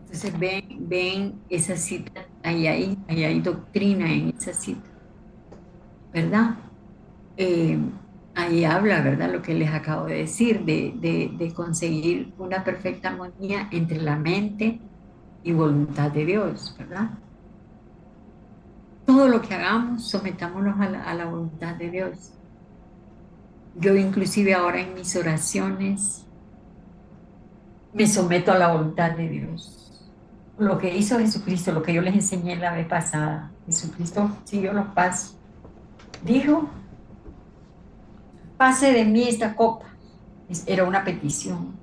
Entonces ven esa cita, ahí hay doctrina en esa cita, ¿verdad? Ahí habla, ¿verdad? Lo que les acabo de decir, de conseguir una perfecta armonía entre la mente y voluntad de Dios, ¿verdad? Todo lo que hagamos, sometámonos a la voluntad de Dios. Yo inclusive ahora en mis oraciones me someto a la voluntad de Dios. Lo que hizo Jesucristo, lo que yo les enseñé la vez pasada, Jesucristo siguió los pasos. Dijo, pase de mí esta copa. Era una petición,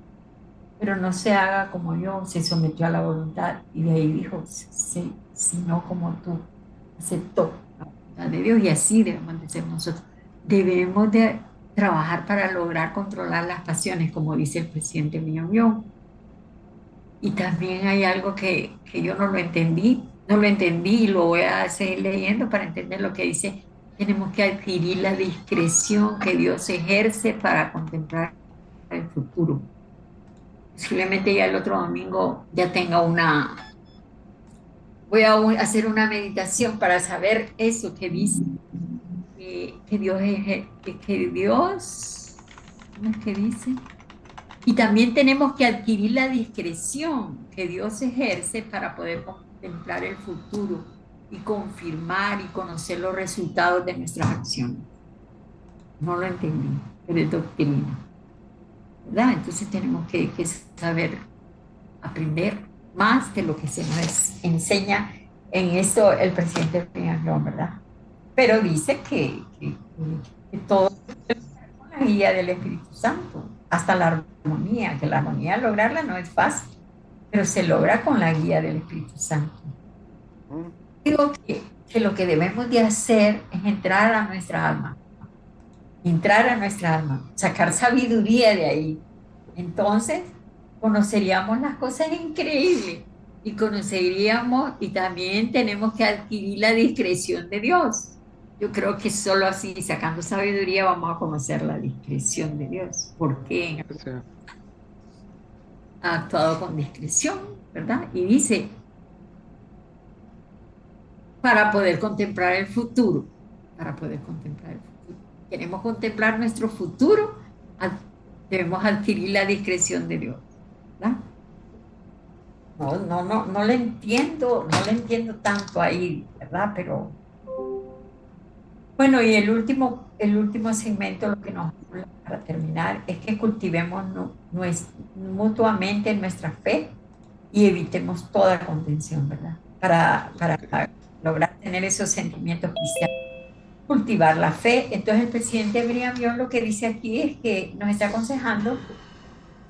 pero no se haga como yo, se sometió a la voluntad y de ahí dijo, sí, sino como tú, aceptó la voluntad de Dios y así debemos de ser nosotros. Debemos de trabajar para lograr controlar las pasiones, como dice el presidente Millón. Y también hay algo que yo no lo entendí y lo voy a seguir leyendo para entender lo que dice. Tenemos que adquirir la discreción que Dios ejerce para contemplar el futuro. Posiblemente ya el otro domingo ya tenga voy a hacer una meditación para saber eso que dice, que Dios, ¿cómo es que dice? Y también tenemos que adquirir la discreción que Dios ejerce para poder contemplar el futuro y confirmar y conocer los resultados de nuestras acciones. No lo entendí, pero es doctrina, ¿verdad? Entonces tenemos que saber aprender más de lo que se nos enseña en esto el presidente Piñón, ¿verdad? Pero dice que todo es con la guía del Espíritu Santo, hasta la armonía, que la armonía lograrla no es fácil, pero se logra con la guía del Espíritu Santo. Digo que lo que debemos de hacer es entrar a nuestra alma, sacar sabiduría de ahí. Entonces, conoceríamos las cosas increíbles y conoceríamos, y también tenemos que adquirir la discreción de Dios. Yo creo que solo así, sacando sabiduría, vamos a conocer la discreción de Dios. ¿Por qué ha actuado con discreción, verdad? Y dice, para poder contemplar el futuro, Queremos contemplar nuestro futuro, debemos adquirir la discreción de Dios, ¿verdad? No le entiendo tanto ahí, ¿verdad? Pero bueno, y el último segmento, lo que nos habla para terminar, es que cultivemos mutuamente nuestra fe y evitemos toda contención, ¿verdad? Para lograr tener esos sentimientos cristianos, cultivar la fe. Entonces el presidente Brigham Young lo que dice aquí es que nos está aconsejando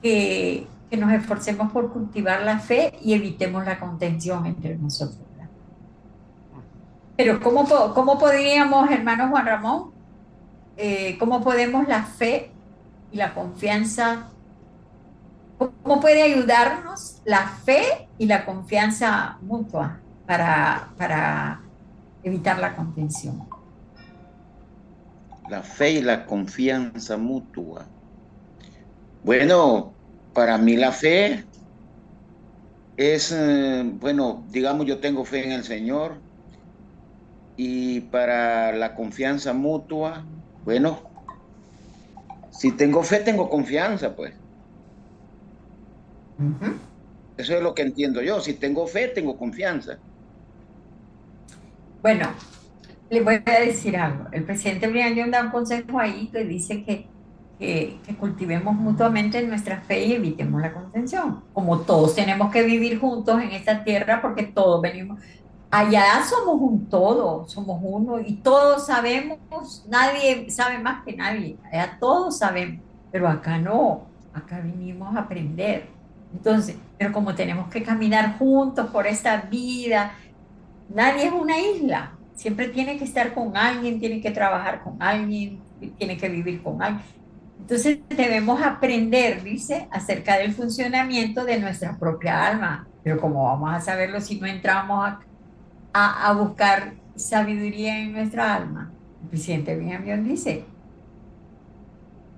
que nos esforcemos por cultivar la fe y evitemos la contención entre nosotros, ¿verdad? Pero ¿cómo podríamos, hermano Juan Ramón, cómo podemos la fe y la confianza, cómo puede ayudarnos la fe y la confianza mutua para evitar la contención? La fe y la confianza mutua. Bueno, para mí la fe es, bueno, digamos, yo tengo fe en el Señor, y para la confianza mutua, bueno, si tengo fe, tengo confianza, pues. Eso es lo que entiendo yo. Si tengo fe, tengo confianza. Bueno, le voy a decir algo. El presidente Brigham Young da un consejo ahí que dice que cultivemos mutuamente nuestra fe y evitemos la contención. Como todos tenemos que vivir juntos en esta tierra porque todos venimos, allá somos un todo, somos uno y todos sabemos, nadie sabe más que nadie, allá todos sabemos, pero acá no, acá vinimos a aprender. Entonces, pero como tenemos que caminar juntos por esta vida, nadie es una isla, siempre tiene que estar con alguien, tiene que trabajar con alguien, tiene que vivir con alguien. Entonces debemos aprender, dice, acerca del funcionamiento de nuestra propia alma. Pero ¿cómo vamos a saberlo si no entramos a buscar sabiduría en nuestra alma? El presidente Brigham Young dice,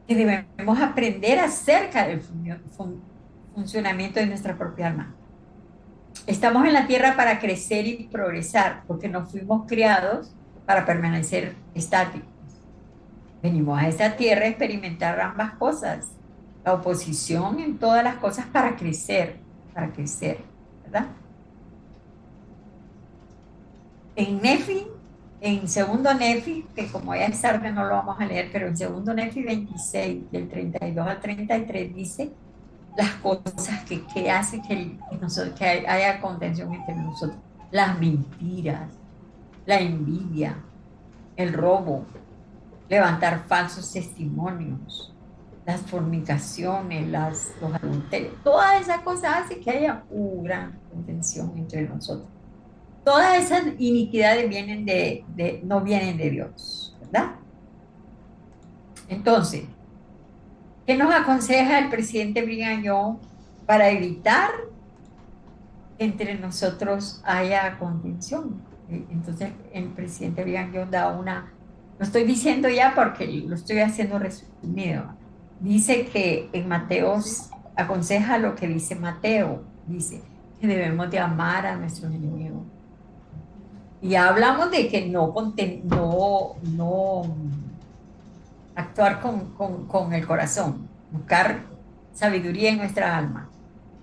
que debemos aprender acerca del funcionamiento de nuestra propia alma. Estamos en la tierra para crecer y progresar, porque no fuimos criados para permanecer estáticos. Venimos a esta tierra a experimentar ambas cosas, la oposición en todas las cosas para crecer, ¿verdad? En Nefi, en segundo Nefi, que como ya es tarde no lo vamos a leer, pero en segundo Nefi 26, del 32 al 33, dice las cosas que hacen que haya contención entre nosotros. Las mentiras, la envidia, el robo, levantar falsos testimonios, las fornicaciones, los adulterios, todas esas cosas hacen que haya una gran contención entre nosotros. Todas esas iniquidades no vienen de Dios, ¿verdad? Entonces, ¿qué nos aconseja el presidente Brigham Young para evitar que entre nosotros haya contención? Entonces, el presidente Brigham Young da lo estoy diciendo ya porque lo estoy haciendo resumido. Dice que en Mateo aconseja lo que dice Mateo, dice que debemos de amar a nuestros enemigos. Y hablamos de que no actuar con el corazón, buscar sabiduría en nuestra alma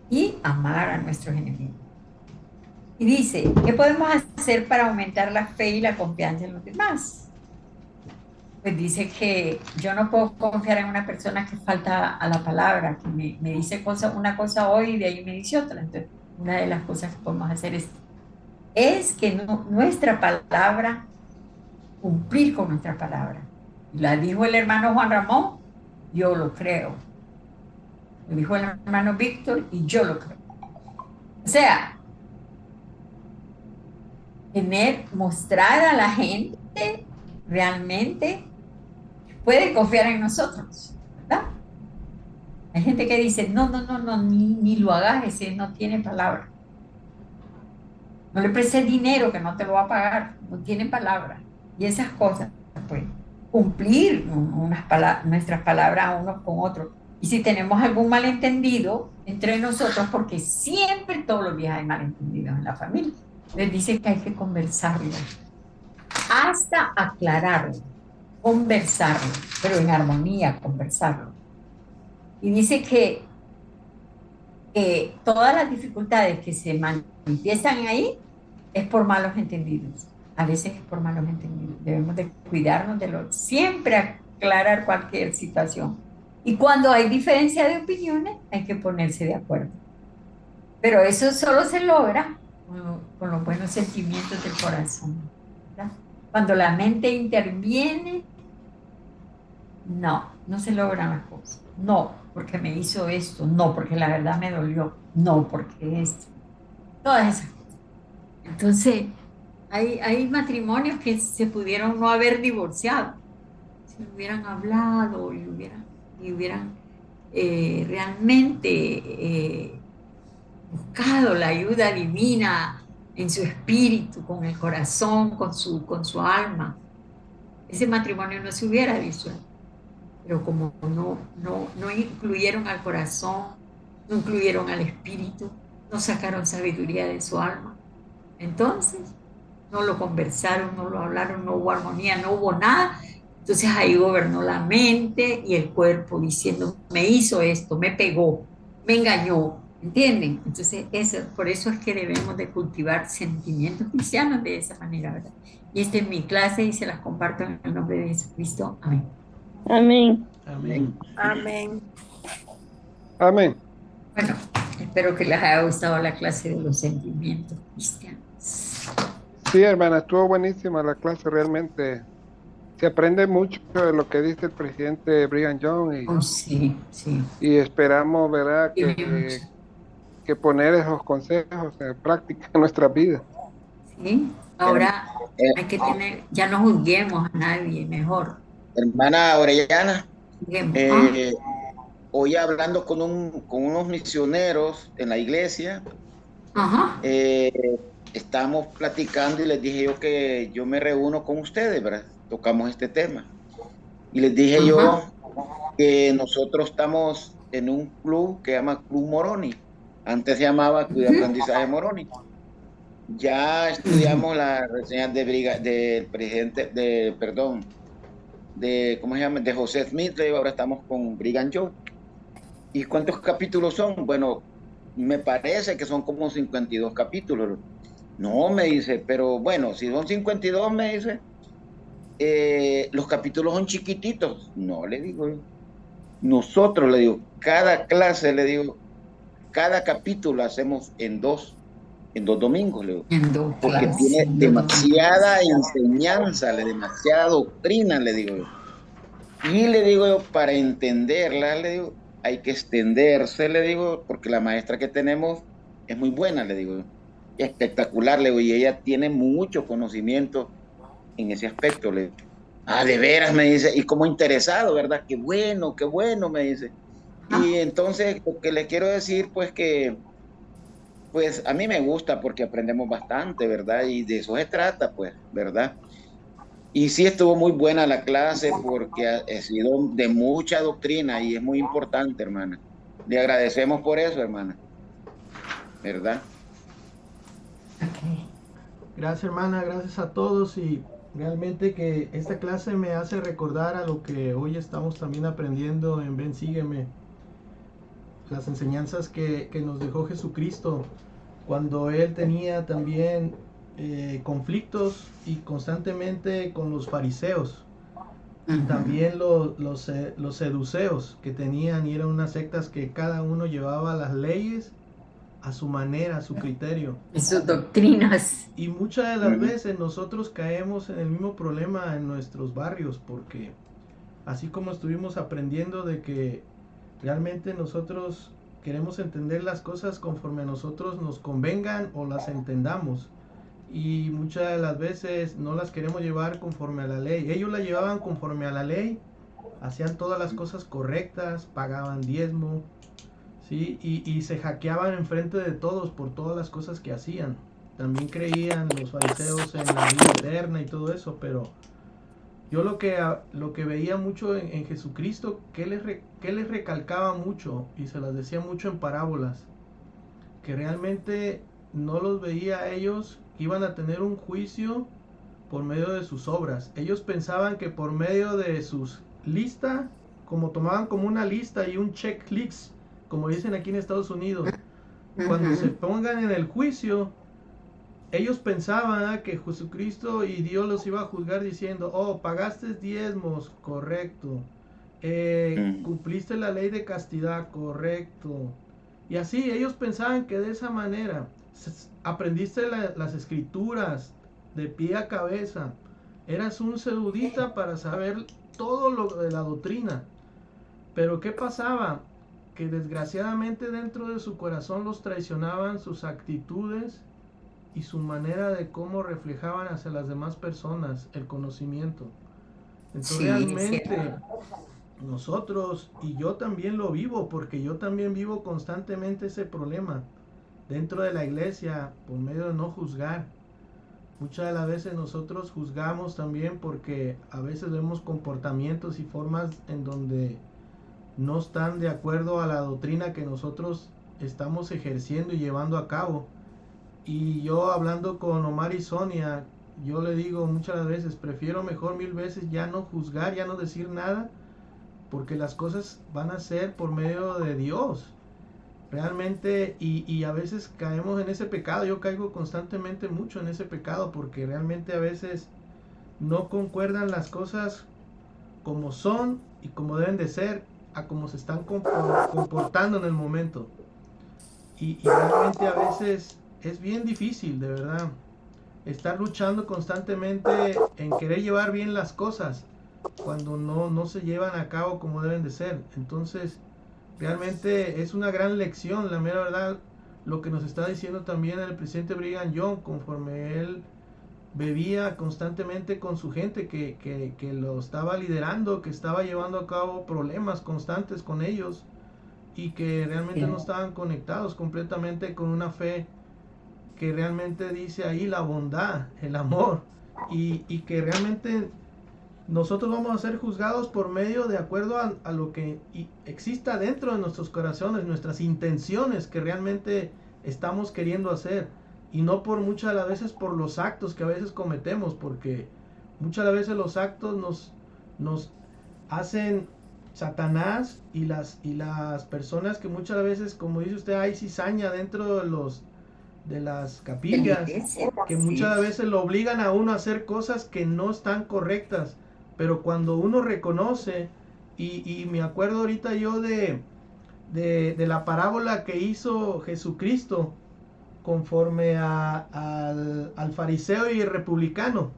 y amar a nuestros enemigos. Y dice, ¿qué podemos hacer para aumentar la fe y la confianza en los demás? Pues dice que yo no puedo confiar en una persona que falta a la palabra, que me dice una cosa hoy y de ahí me dice otra. Entonces, una de las cosas que podemos hacer es que nuestra palabra, cumplir con nuestra palabra. La dijo el hermano Juan Ramón, yo lo creo. Lo dijo el hermano Víctor y yo lo creo. O sea, mostrar a la gente realmente puede confiar en nosotros, ¿verdad? Hay gente que dice, no, ni lo hagas, ese no tiene palabra. No le prestes dinero que no te lo va a pagar, no tiene palabra. Y esas cosas, pues, cumplir nuestras palabras unos con otros. Y si tenemos algún malentendido entre nosotros, porque siempre todos los días hay malentendidos en la familia, les dice que hay que conversarlo, hasta aclararlo, conversarlo, pero en armonía conversarlo. Y dice que todas las dificultades que se manifiestan ahí es por malos entendidos. A veces es por malos entendidos. Debemos de cuidarnos siempre aclarar cualquier situación. Y cuando hay diferencia de opiniones, hay que ponerse de acuerdo. Pero eso solo se logra con los buenos sentimientos del corazón, ¿verdad? Cuando la mente interviene, no se logran las cosas. No, porque me hizo esto. No, porque la verdad me dolió. No, porque esto. Todas esas cosas. Entonces, hay matrimonios que se pudieron no haber divorciado. Si hubieran hablado y hubieran realmente buscado la ayuda divina en su espíritu, con el corazón, con su alma, ese matrimonio no se hubiera disuelto. Pero como no incluyeron al corazón, no incluyeron al espíritu, no sacaron sabiduría de su alma, entonces no lo conversaron, no lo hablaron, no hubo armonía, no hubo nada. Entonces ahí gobernó la mente y el cuerpo diciendo, me hizo esto, me pegó, me engañó, ¿entienden? Entonces por eso es que debemos de cultivar sentimientos cristianos de esa manera, ¿verdad? Y esta es mi clase y se las comparto en el nombre de Jesucristo. Amén. Amén. Amén. Amén. Amén. Bueno, espero que les haya gustado la clase de los sentimientos cristianos. Sí, hermana, estuvo buenísima la clase, realmente. Se aprende mucho de lo que dice el presidente Brigham Young Sí. y esperamos, ¿verdad?, que poner esos consejos en práctica en nuestra vida. Sí, ahora hay que ya no juzguemos a nadie, mejor. Hermana Orellana, Juzguemos. hoy hablando con unos misioneros en la iglesia, Ajá. estamos platicando y les dije yo que yo me reúno con ustedes, ¿verdad? Tocamos este tema. Y les dije yo que nosotros estamos en un club que se llama Club Moroni. Antes se llamaba Club de Aprendizaje Moroni. Ya estudiamos las reseñas del presidente, ¿cómo se llama? De José Smith, le digo, ahora estamos con Brigham Young. ¿Y cuántos capítulos son? Bueno, me parece que son como 52 capítulos. No, me dice, pero bueno, si son 52, me dice, los capítulos son chiquititos. No, le digo yo. Nosotros, le digo, cada clase, le digo, cada capítulo hacemos en dos domingos, le digo, porque tiene demasiada enseñanza, demasiada doctrina, le digo yo. Y le digo yo, para entenderla, le digo, hay que extenderse, le digo, porque la maestra que tenemos es muy buena, le digo yo, espectacular, le digo, y ella tiene mucho conocimiento en ese aspecto, le digo. Ah, de veras, me dice, y como interesado, ¿verdad? Qué bueno, me dice. Y entonces, lo que le quiero decir, pues que, pues a mí me gusta porque aprendemos bastante, ¿verdad? Y de eso se trata, pues, ¿verdad? Y sí estuvo muy buena la clase porque ha sido de mucha doctrina y es muy importante, hermana. Le agradecemos por eso, hermana. ¿Verdad? Gracias, hermana, gracias a todos, y realmente que esta clase me hace recordar a lo que hoy estamos también aprendiendo en Ven, Sígueme, las enseñanzas que nos dejó Jesucristo cuando Él tenía también conflictos y constantemente con los fariseos y también los seduceos que tenían, y eran unas sectas que cada uno llevaba las leyes a su manera, a su criterio. Y sus doctrinas. Y muchas de las veces nosotros caemos en el mismo problema en nuestros barrios, porque así como estuvimos aprendiendo de que realmente nosotros queremos entender las cosas conforme a nosotros nos convengan o las entendamos, y muchas de las veces no las queremos llevar conforme a la ley. Ellos la llevaban conforme a la ley, hacían todas las cosas correctas, pagaban diezmo, ¿sí? Y se hackeaban enfrente de todos por todas las cosas que hacían. También creían los fariseos en la vida eterna y todo eso, pero yo lo que veía mucho en Jesucristo, que les recalcaba mucho y se las decía mucho en parábolas, que realmente no los veía a ellos que iban a tener un juicio por medio de sus obras. Ellos pensaban que por medio de sus listas, como tomaban como una lista y un checklist, como dicen aquí en Estados Unidos, cuando se pongan en el juicio, ellos pensaban que Jesucristo y Dios los iba a juzgar diciendo, oh, pagaste diezmos, correcto, cumpliste la ley de castidad, correcto. Y así ellos pensaban que de esa manera aprendiste las escrituras de pie a cabeza, eras un sedudita para saber todo lo de la doctrina. Pero ¿qué pasaba? Que desgraciadamente dentro de su corazón los traicionaban sus actitudes y su manera de cómo reflejaban hacia las demás personas el conocimiento. Entonces sí, realmente nosotros, y yo también lo vivo, porque yo también vivo constantemente ese problema dentro de la iglesia por medio de no juzgar. Muchas de las veces nosotros juzgamos también porque a veces vemos comportamientos y formas en donde no están de acuerdo a la doctrina que nosotros estamos ejerciendo y llevando a cabo. Y yo hablando con Omar y Sonia, yo le digo muchas veces, prefiero mejor 1000 veces ya no juzgar, ya no decir nada, porque las cosas van a ser por medio de Dios. Realmente, y a veces caemos en ese pecado, yo caigo constantemente mucho en ese pecado, porque realmente a veces no concuerdan las cosas como son y como deben de ser, a como se están comportando en el momento. Y realmente a veces es bien difícil, de verdad, estar luchando constantemente en querer llevar bien las cosas cuando no se llevan a cabo como deben de ser. Entonces, realmente es una gran lección, la mera verdad, lo que nos está diciendo también el presidente Brigham Young, conforme él bebía constantemente con su gente que lo estaba liderando, que estaba llevando a cabo problemas constantes con ellos y que realmente no estaban conectados completamente con una fe que realmente dice ahí la bondad, el amor, y que realmente nosotros vamos a ser juzgados por medio de acuerdo a lo que exista dentro de nuestros corazones, nuestras intenciones que realmente estamos queriendo hacer, y no por muchas de las veces por los actos que a veces cometemos, porque muchas de las veces los actos nos hacen Satanás y las personas que muchas veces, como dice usted, hay cizaña dentro de las capillas, que muchas veces lo obligan a uno a hacer cosas que no están correctas. Pero cuando uno reconoce, y me acuerdo ahorita yo de la parábola que hizo Jesucristo conforme al fariseo y el republicano,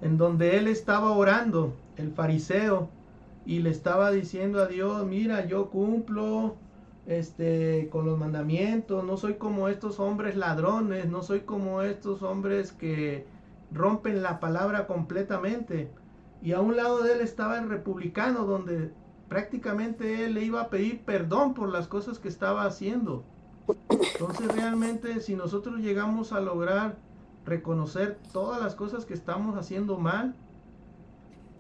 en donde él estaba orando, el fariseo, y le estaba diciendo a Dios, mira, yo cumplo con los mandamientos, no soy como estos hombres ladrones, no soy como estos hombres que rompen la palabra completamente. Y a un lado de él estaba el republicano, donde prácticamente él le iba a pedir perdón por las cosas que estaba haciendo. Entonces realmente si nosotros llegamos a lograr reconocer todas las cosas que estamos haciendo mal,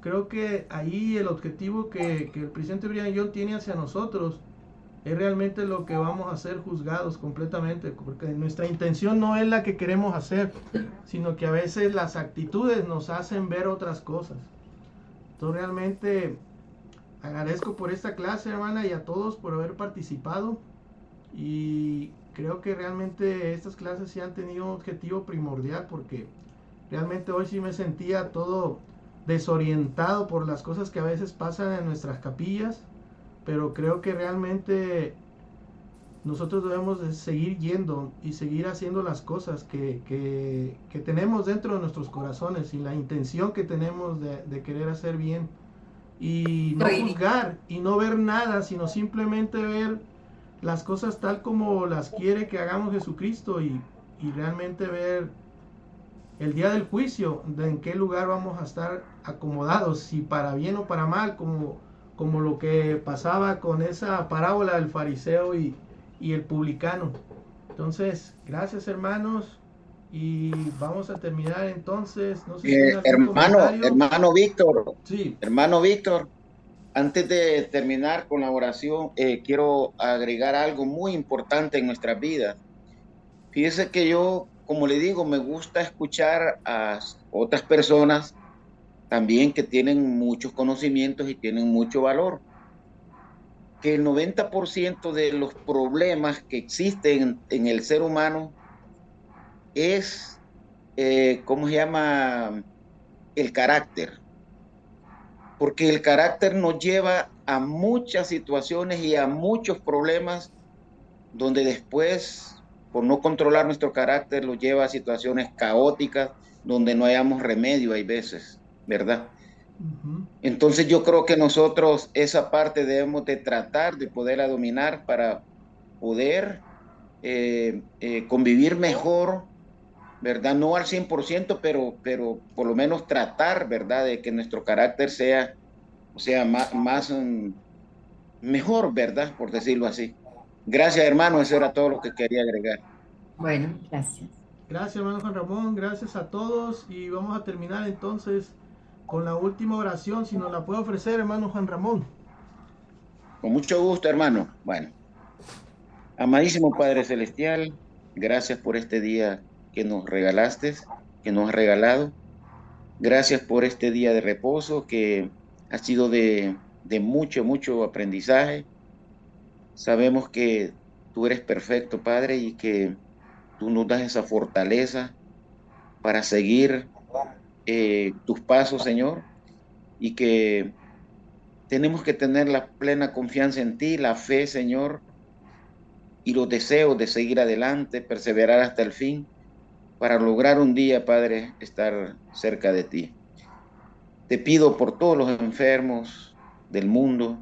creo que ahí el objetivo que el presidente Brigham Young tiene hacia nosotros es realmente lo que vamos a ser juzgados completamente, porque nuestra intención no es la que queremos hacer, sino que a veces las actitudes nos hacen ver otras cosas. Entonces realmente agradezco por esta clase, hermana, y a todos por haber participado, y creo que realmente estas clases sí han tenido un objetivo primordial, porque realmente hoy sí me sentía todo desorientado por las cosas que a veces pasan en nuestras capillas, pero creo que realmente nosotros debemos de seguir yendo y seguir haciendo las cosas que tenemos dentro de nuestros corazones y la intención que tenemos de querer hacer bien, y no juzgar y no ver nada, sino simplemente ver las cosas tal como las quiere que hagamos Jesucristo, y realmente ver el día del juicio de en qué lugar vamos a estar acomodados, si para bien o para mal, como lo que pasaba con esa parábola del fariseo y el publicano. Entonces, gracias, hermanos, y vamos a terminar entonces. No sé si tiene algún comentario. Hermano Víctor, Sí. Hermano Víctor, antes de terminar con la oración, quiero agregar algo muy importante en nuestras vidas. Fíjese que yo, como le digo, me gusta escuchar a otras personas también que tienen muchos conocimientos y tienen mucho valor. Que el 90% de los problemas que existen en el ser humano es, ¿cómo se llama? El carácter. Porque el carácter nos lleva a muchas situaciones y a muchos problemas donde después, por no controlar nuestro carácter, lo lleva a situaciones caóticas donde no hayamos remedio, hay veces, ¿verdad? Entonces yo creo que nosotros esa parte debemos de tratar de poderla dominar para poder convivir mejor, ¿verdad? No al 100%, pero por lo menos tratar, ¿verdad? De que nuestro carácter sea más mejor, ¿verdad? Por decirlo así. Gracias, hermano, eso era todo lo que quería agregar. Bueno, gracias. Gracias, hermano Juan Ramón, gracias a todos, y vamos a terminar entonces con la última oración, si nos la puede ofrecer, hermano Juan Ramón. Con mucho gusto, hermano. Bueno, amadísimo Padre Celestial, gracias por este día que nos regalaste, que nos has regalado. Gracias por este día de reposo que ha sido de mucho aprendizaje. Sabemos que tú eres perfecto, Padre, y que tú nos das esa fortaleza para seguir tus pasos, Señor, y que tenemos que tener la plena confianza en ti, la fe, Señor, y los deseos de seguir adelante, perseverar hasta el fin, para lograr un día, Padre, estar cerca de ti. Te pido por todos los enfermos del mundo,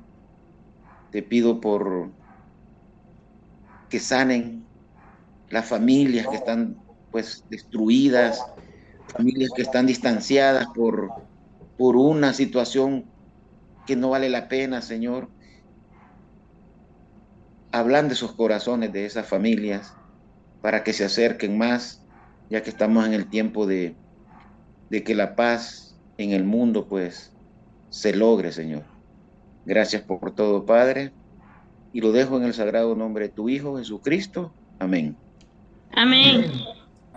te pido por que sanen las familias que están pues destruidas, familias que están distanciadas por una situación que no vale la pena, Señor. Hablan de esos corazones de esas familias para que se acerquen más, ya que estamos en el tiempo de que la paz en el mundo pues se logre, Señor. Gracias por todo, Padre, y lo dejo en el sagrado nombre de tu Hijo Jesucristo. Amén. Amén.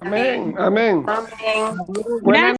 Amén, amén. Amén. Buenas